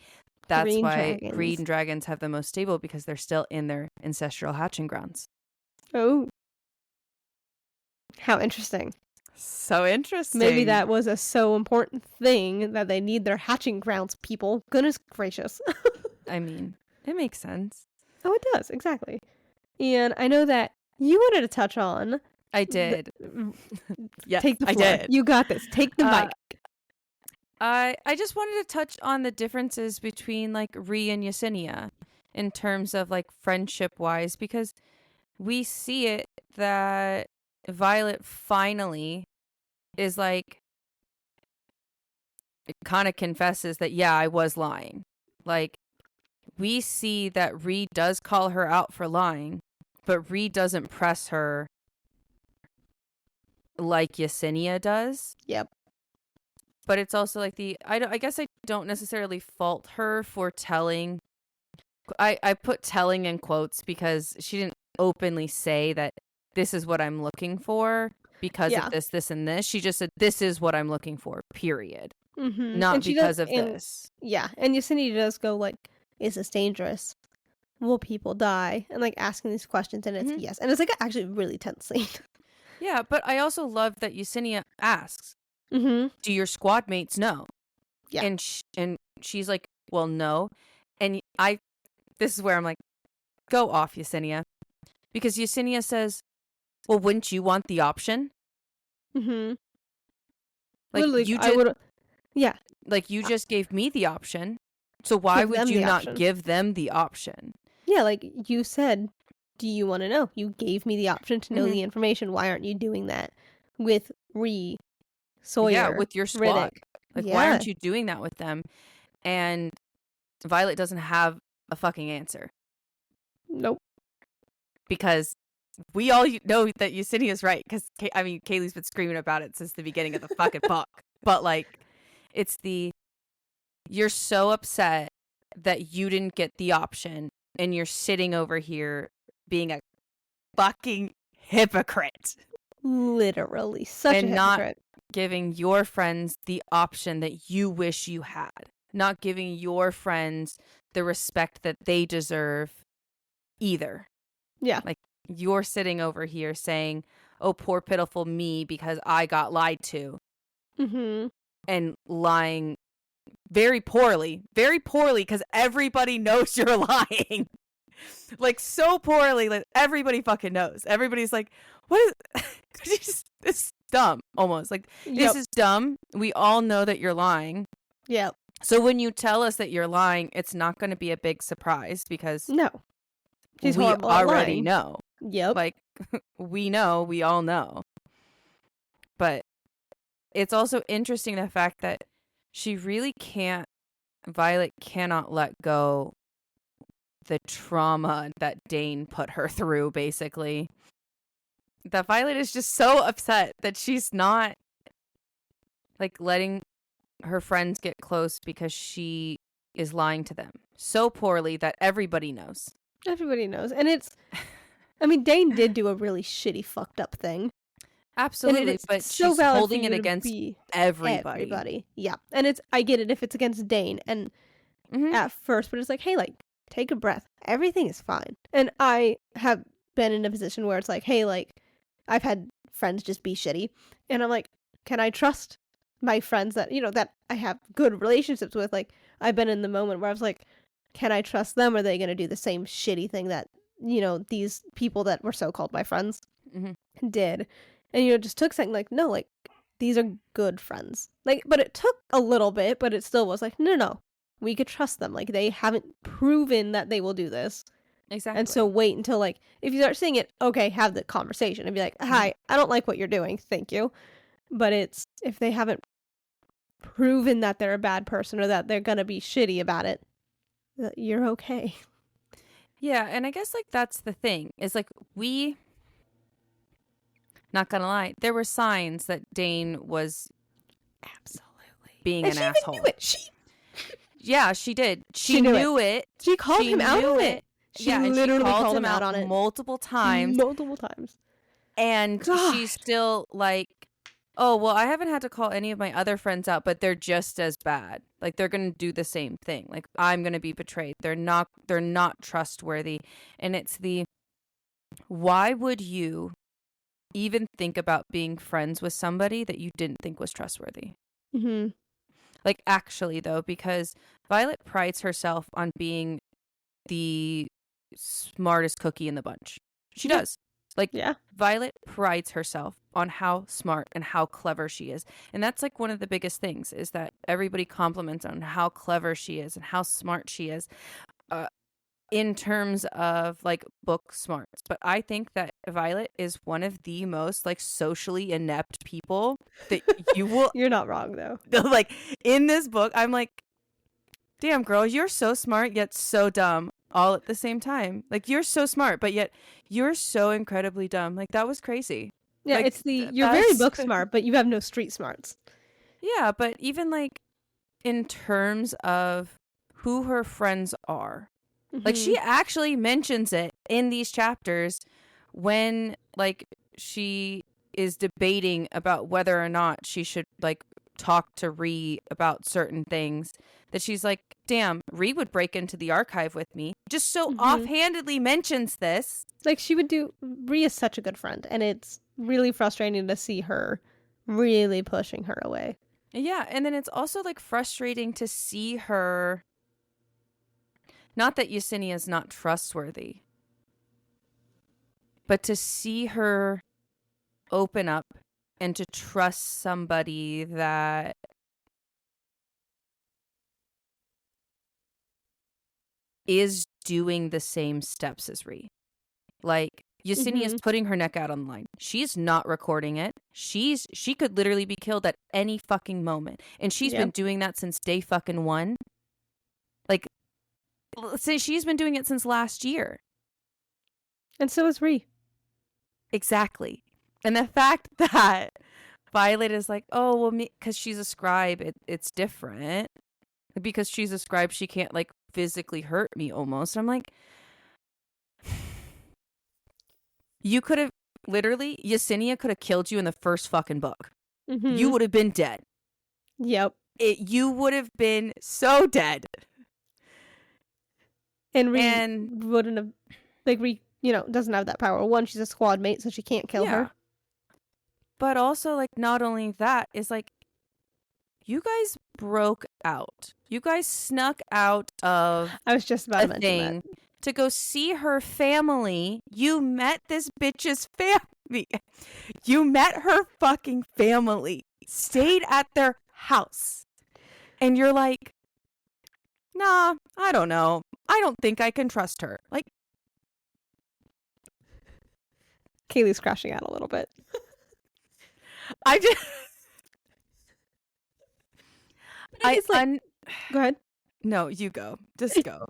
That's green why dragons. green dragons have the most stable, because they're still in their ancestral hatching grounds. Oh. How interesting. So interesting. Maybe that was a so important thing that they need their hatching grounds, people. Goodness gracious. I mean, it makes sense. Oh, it does. Exactly. And I know that you wanted to touch on... I did. Yes, take the floor. I did. You got this. Take the mic. I just wanted to touch on the differences between like Rhea and Yesenia in terms of like friendship wise, because we see it that Violet finally is like, it kind of confesses that, yeah, I was lying. Like, we see that Rhea does call her out for lying, but Rhea doesn't press her like Yesenia does. Yep. But it's also like I guess I don't necessarily fault her for telling. I put telling in quotes because she didn't openly say that this is what I'm looking for because of this, and this. She just said, this is what I'm looking for, period. Mm-hmm. Not because of this. Yeah. And Yesenia does go like, is this dangerous? Will people die? And like asking these questions, and it's yes. And it's like actually really tense scene. Yeah, but I also love that Yesenia asks, do your squad mates know? Yeah. And she's like, well, no. And this is where I'm like, go off, Yesenia. Because Yesenia says, well, wouldn't you want the option? Mm-hmm. Like, literally, like you just gave me the option. So why would you not give them the option? Yeah, like you said, do you want to know? You gave me the option to know the information. Why aren't you doing that with Rhea, Sawyer? Yeah, with your squad. Riddick? Like, why aren't you doing that with them? And Violet doesn't have a fucking answer. Nope. Because we all know that Yesenia's right. Because, Kaylee's been screaming about it since the beginning of the fucking book. But, like, it's you're so upset that you didn't get the option, and you're sitting over here being a fucking hypocrite. Literally, such a hypocrite. Not giving your friends the option that you wish you had. Not giving your friends the respect that they deserve either. Yeah. Like, you're sitting over here saying, oh, poor pitiful me because I got lied to. Mm-hmm. And lying very poorly because everybody knows you're lying. Like, so poorly, like everybody fucking knows. Everybody's like, what is this is dumb almost. Like, this is dumb. We all know that you're lying. Yeah. So when you tell us that you're lying, it's not going to be a big surprise because she's we horrible at already lying. know. Yep. Like, we all know. But it's also interesting the fact that Violet cannot let go the trauma that Dane put her through, basically. That Violet is just so upset that she's not, like, letting her friends get close because she is lying to them so poorly that everybody knows. Everybody knows. And Dane did do a really shitty, fucked up thing. Absolutely, but she's holding it against everybody. Yeah. And I get it if it's against Dane and at first, but it's like, hey, like, take a breath. Everything is fine. And I have been in a position where it's like, hey, like, I've had friends just be shitty. And I'm like, can I trust my friends that, that I have good relationships with? Like, I've been in the moment where I was like, can I trust them? Are they going to do the same shitty thing that, these people that were so-called my friends did? And, it just took something like, no, like, these are good friends. Like, but it took a little bit, but it still was like, no, we could trust them. Like, they haven't proven that they will do this. Exactly. And so wait until, like, if you start seeing it, okay, have the conversation and be like, hi, I don't like what you're doing. Thank you. But it's, if they haven't proven that they're a bad person or that they're going to be shitty about it, you're okay. Yeah. And I guess, like, that's the thing is, like, not gonna lie, there were signs that Dane was absolutely being and an she asshole. Even knew it. Yeah, she did. She knew it. She called him out on it. She literally called him out on it multiple times. Multiple times. And she's still like, oh, well, I haven't had to call any of my other friends out, but they're just as bad. Like, they're going to do the same thing. Like, I'm going to be betrayed. They're not trustworthy. And it's why would you even think about being friends with somebody that you didn't think was trustworthy? Mm-hmm. Like, actually, though, because Violet prides herself on being the smartest cookie in the bunch. She does. Like, Violet prides herself on how smart and how clever she is. And that's like one of the biggest things, is that everybody compliments on how clever she is and how smart she is in terms of like book smarts. But I think that Violet is one of the most like socially inept people that you will. You're not wrong, though. Like, in this book, I'm like, damn, girl, you're so smart yet so dumb all at the same time. Like, you're so smart, but yet you're so incredibly dumb. Like, that was crazy. Yeah, like, it's you're very book smart, but you have no street smarts. Yeah, but even like in terms of who her friends are, like, she actually mentions it in these chapters when like she is debating about whether or not she should like talk to Ree about certain things, that she's like, damn, Ree would break into the archive with me. Just so offhandedly mentions this. Like, she would do. Ree is such a good friend, and it's really frustrating to see her really pushing her away. Yeah, and then it's also like frustrating to see her. Not that Yesenia is not trustworthy, but to see her open up and to trust somebody that is doing the same steps as Ree. Like, Yesenia is putting her neck out on the line. She's not recording it. She could literally be killed at any fucking moment. And she's been doing that since day fucking one. Like, let's say she's been doing it since last year. And so is Ree. Exactly. And the fact that Violet is like, oh, well, because she's a scribe, it's different. Because she's a scribe, she can't, like, physically hurt me almost. I'm like, you could have, literally, Yesenia could have killed you in the first fucking book. You would have been dead. Yep. You would have been so dead. And Ree wouldn't have, like, Ree, doesn't have that power. One, she's a squad mate, so she can't kill her. But also, like, not only that, is like, you guys broke out. You guys snuck out of I was just about to mention that. To go see her family. You met this bitch's family. You met her fucking family. Stayed at their house. And you're like, nah, I don't know. I don't think I can trust her. Like, Kaylee's crashing out a little bit. Go ahead. No, you go. Just go.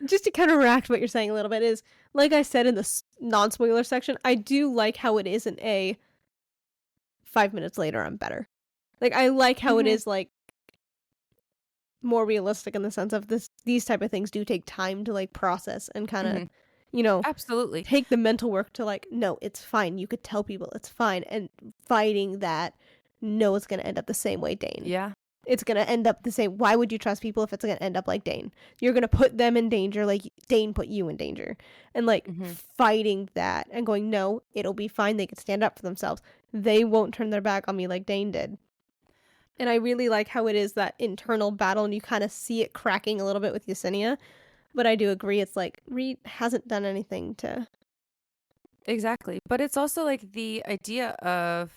Just to counteract what you're saying a little bit is, like I said in the non-spoiler section, I do like how it isn't 5 minutes later I'm better. Like, I like how it is, like, more realistic in the sense of these type of things do take time to, like, process and kind of, absolutely take the mental work to, like, no, it's fine. You could tell people it's fine, and fighting that, no, it's going to end up the same way Dane. Yeah. It's going to end up the same. Why would you trust people if it's going to end up like Dane? You're going to put them in danger like Dane put you in danger. And, like, fighting that and going, no, it'll be fine. They can stand up for themselves. They won't turn their back on me like Dane did. And I really like how it is that internal battle, and you kind of see it cracking a little bit with Yesenia. But I do agree, it's like, Reed hasn't done anything to... Exactly. But it's also, like, the idea of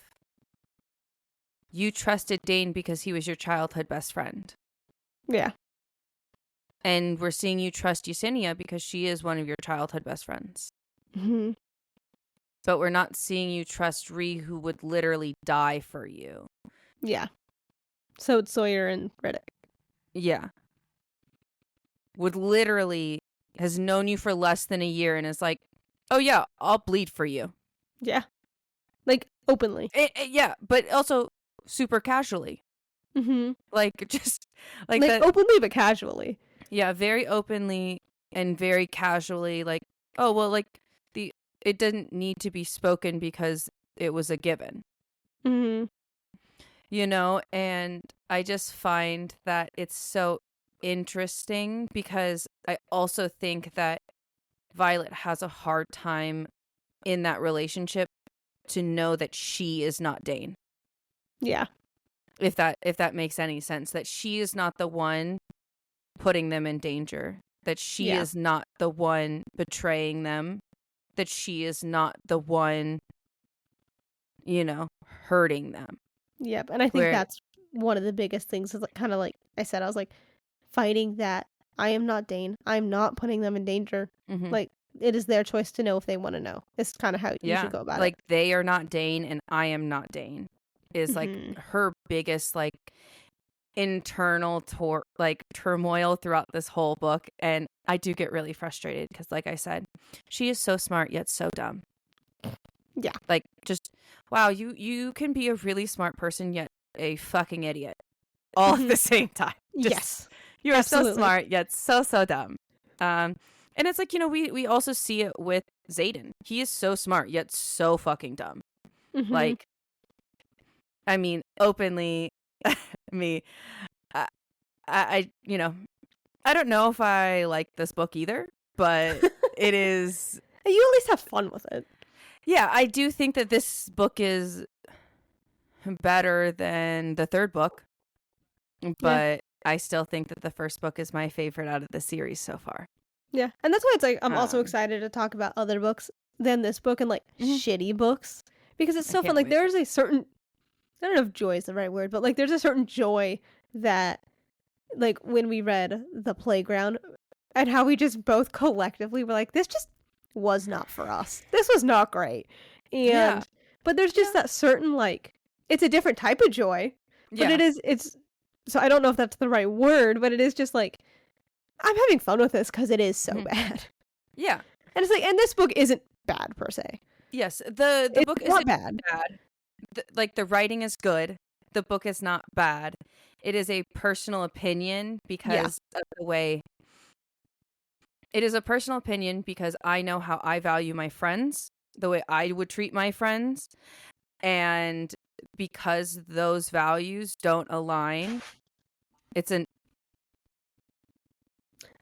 you trusted Dane because he was your childhood best friend. Yeah. And we're seeing you trust Yesenia because she is one of your childhood best friends. But we're not seeing you trust Ree, who would literally die for you. Yeah. So it's Sawyer and Riddick. Yeah. Would literally has known you for less than a year and is like, oh yeah, I'll bleed for you. Yeah. Like, openly. Yeah, but also super casually. Like, just like that, openly but casually. Yeah, very openly and very casually. Like, oh well, like it didn't need to be spoken because it was a given. Mm-hmm. You know, and I just find that it's so interesting because I also think that Violet has a hard time in that relationship to know that she is not Dane. Yeah. If that makes any sense, that she is not the one putting them in danger, that she is not the one betraying them, that she is not the one, you know, hurting them. Yep. And I think that's one of the biggest things is kind of like I said, I was like fighting that I am not Dane. I'm not putting them in danger. Mm-hmm. Like it is their choice to know if they want to know. It's kind of how you should go about like, it. they are not Dane and I am not Dane is like her biggest like internal turmoil throughout this whole book. And I do get really frustrated because, like I said, she is so smart yet so dumb. Yeah. Like, just, wow, you can be a really smart person yet a fucking idiot all at the same time. Yes. You are so smart yet so dumb. And it's like, you know, we also see it with Xaden. He is so smart yet so fucking dumb. Like, I mean, openly, me, I you know, I don't know if I like this book either, but it is. You at least have fun with it. Yeah, I do think that this book is better than the third book, but I still think that the first book is my favorite out of the series so far. Yeah, and that's why it's like I'm also excited to talk about other books than this book and like shitty books because it's so fun. Like there's a certain, I don't know if joy is the right word, but like there's a certain joy that like when we read The Playground and how we just both collectively were like, this just was not for us. This was not great. And but there's just that certain like it's a different type of joy. But it's so I don't know if that's the right word, but it is just like I'm having fun with this because it is so bad. Yeah. And it's like, and this book isn't bad per se. Yes, the book isn't bad. Like the writing is good. The book is not bad. It is a personal opinion because of the way. It is a personal opinion because I know how I value my friends, the way I would treat my friends, and because those values don't align, it's an.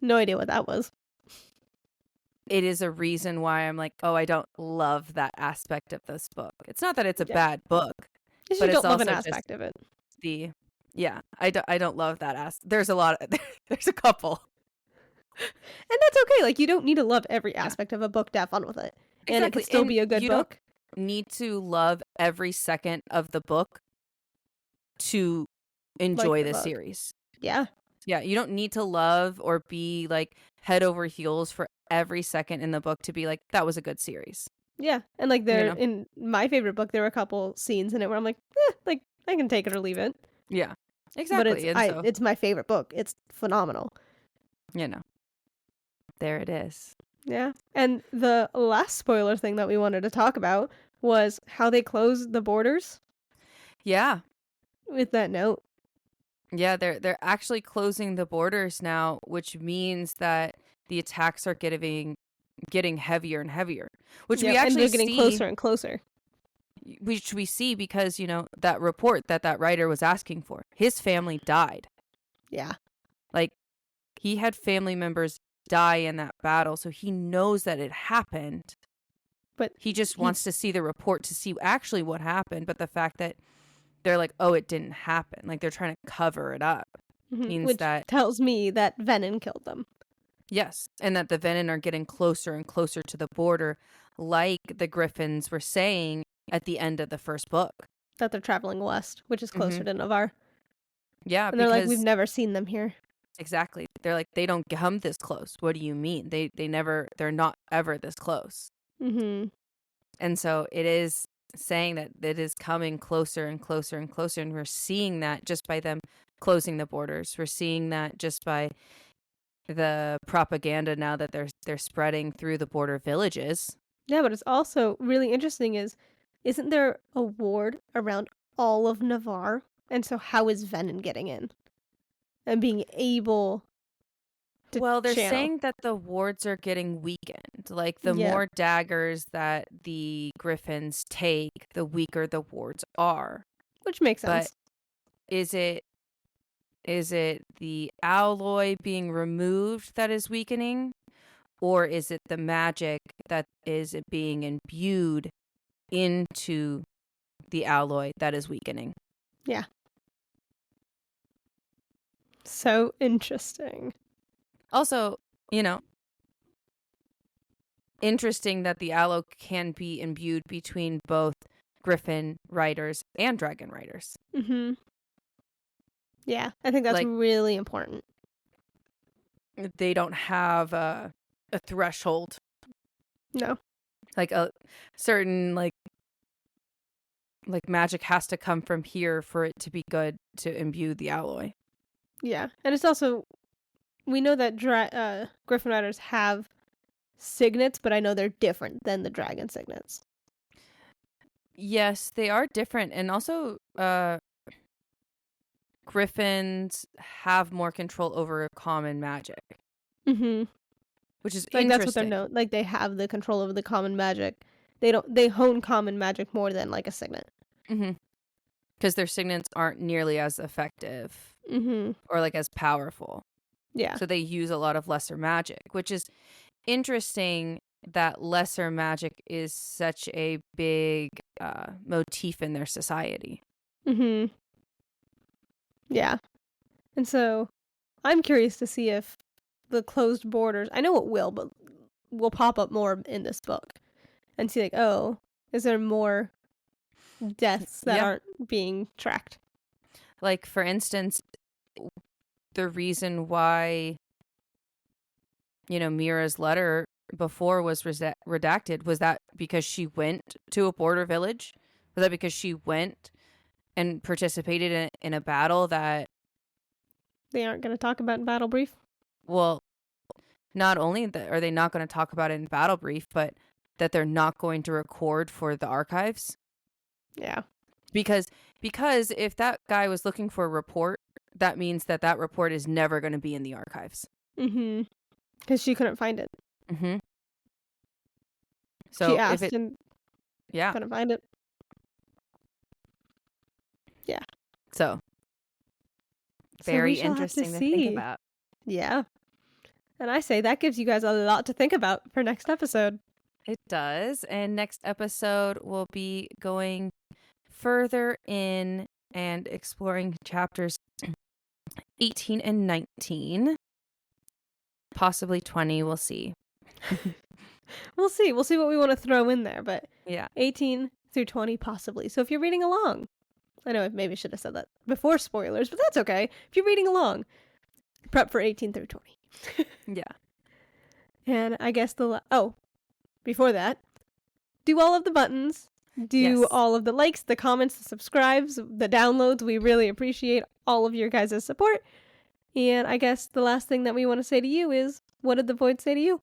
No idea what that was. It is a reason why I'm like, oh, I don't love that aspect of this book. It's not that it's a bad book, but it's love an aspect of it. I don't love that There's a couple. And that's okay. Like you don't need to love every aspect of a book to have fun with it. Exactly. And it can still be a good book. Don't need to love every second of the book to enjoy the series. Yeah. Yeah, you don't need to love or be like head over heels for every second in the book to be like, that was a good series. Yeah. And like in my favorite book, there were a couple scenes in it where I'm like, like I can take it or leave it. Yeah, exactly. But it's my favorite book. It's phenomenal. You know, there it is. Yeah. And the last spoiler thing that we wanted to talk about was how they closed the borders. Yeah. With that note. Yeah, they're actually closing the borders now, which means that the attacks are getting heavier and heavier, which we actually and they're getting closer and closer. Which we see because, you know, that report that writer was asking for, his family died. Yeah. Like, he had family members die in that battle, so he knows that it happened. But he just wants to see the report to see actually what happened. But the fact that they're like, oh, it didn't happen. Like, they're trying to cover it up. Means which that tells me that Venom killed them. Yes, and that the Venom are getting closer and closer to the border, like the Griffins were saying at the end of the first book. That they're traveling west, which is closer to Navarre. Yeah, and they're like, we've never seen them here. Exactly. They're like, they don't come this close. What do you mean? They're not ever this close. And so it is saying that it is coming closer and closer and closer, and we're seeing that just by them closing the borders. We're seeing that just by the propaganda now that they're spreading through the border villages. Yeah, but it's also really interesting isn't there a ward around all of Navarre? And so how is Venom getting in? And being able Well, they're channel. saying that the wards are getting weakened. Like, the more daggers that the griffins take, the weaker the wards are. Which makes sense. But is it the alloy being removed that is weakening? Or is it the magic that is being imbued into the alloy that is weakening? Yeah. So interesting. Also, interesting that the alloy can be imbued between both griffin riders and dragon riders. Mm-hmm. Yeah, I think that's really important. They don't have a threshold. No. Like a certain magic has to come from here for it to be good to imbue the alloy. Yeah, and it's also, we know that Griffin Riders have signets, but I know they're different than the dragon signets. Yes, they are different, and also Griffins have more control over common magic. Mm-hmm. Which is like interesting. That's what they're known. Like, they have the control over the common magic. They hone common magic more than like a signet. Mm-hmm. Because their signets aren't nearly as effective. Mm-hmm. Or like as powerful. Yeah. So they use a lot of lesser magic, which is interesting that lesser magic is such a big motif in their society. Mm-hmm. Yeah. And so I'm curious to see if the closed borders, I know it will, but will pop up more in this book. And see, like, oh, is there more deaths that aren't being tracked? Like, for instance, the reason why, Mira's letter before was redacted, was that because she went to a border village? Was that because she went and participated in a battle that they aren't going to talk about in Battle Brief? Well, not only are they not going to talk about it in Battle Brief, but that they're not going to record for the archives. Yeah. Because if that guy was looking for a report, that means that report is never going to be in the archives. Mm-hmm. Because she couldn't find it. Mm-hmm. So she asked and couldn't find it. Yeah. So very interesting to think about. Yeah. And I say that gives you guys a lot to think about for next episode. It does. And next episode we'll be going further in and exploring chapters 18 and 19. Possibly 20, we'll see. We'll see what we want to throw in there, but yeah, 18 through 20 possibly. So if you're reading along, I know I maybe should have said that before spoilers, but that's okay. If you're reading along, prep for 18 through 20. Yeah. And I guess before that, do all of the buttons. Do all of the likes, the comments, the subscribes, the downloads. We really appreciate all of your guys' support. And I guess the last thing that we want to say to you is, what did the Void say to you?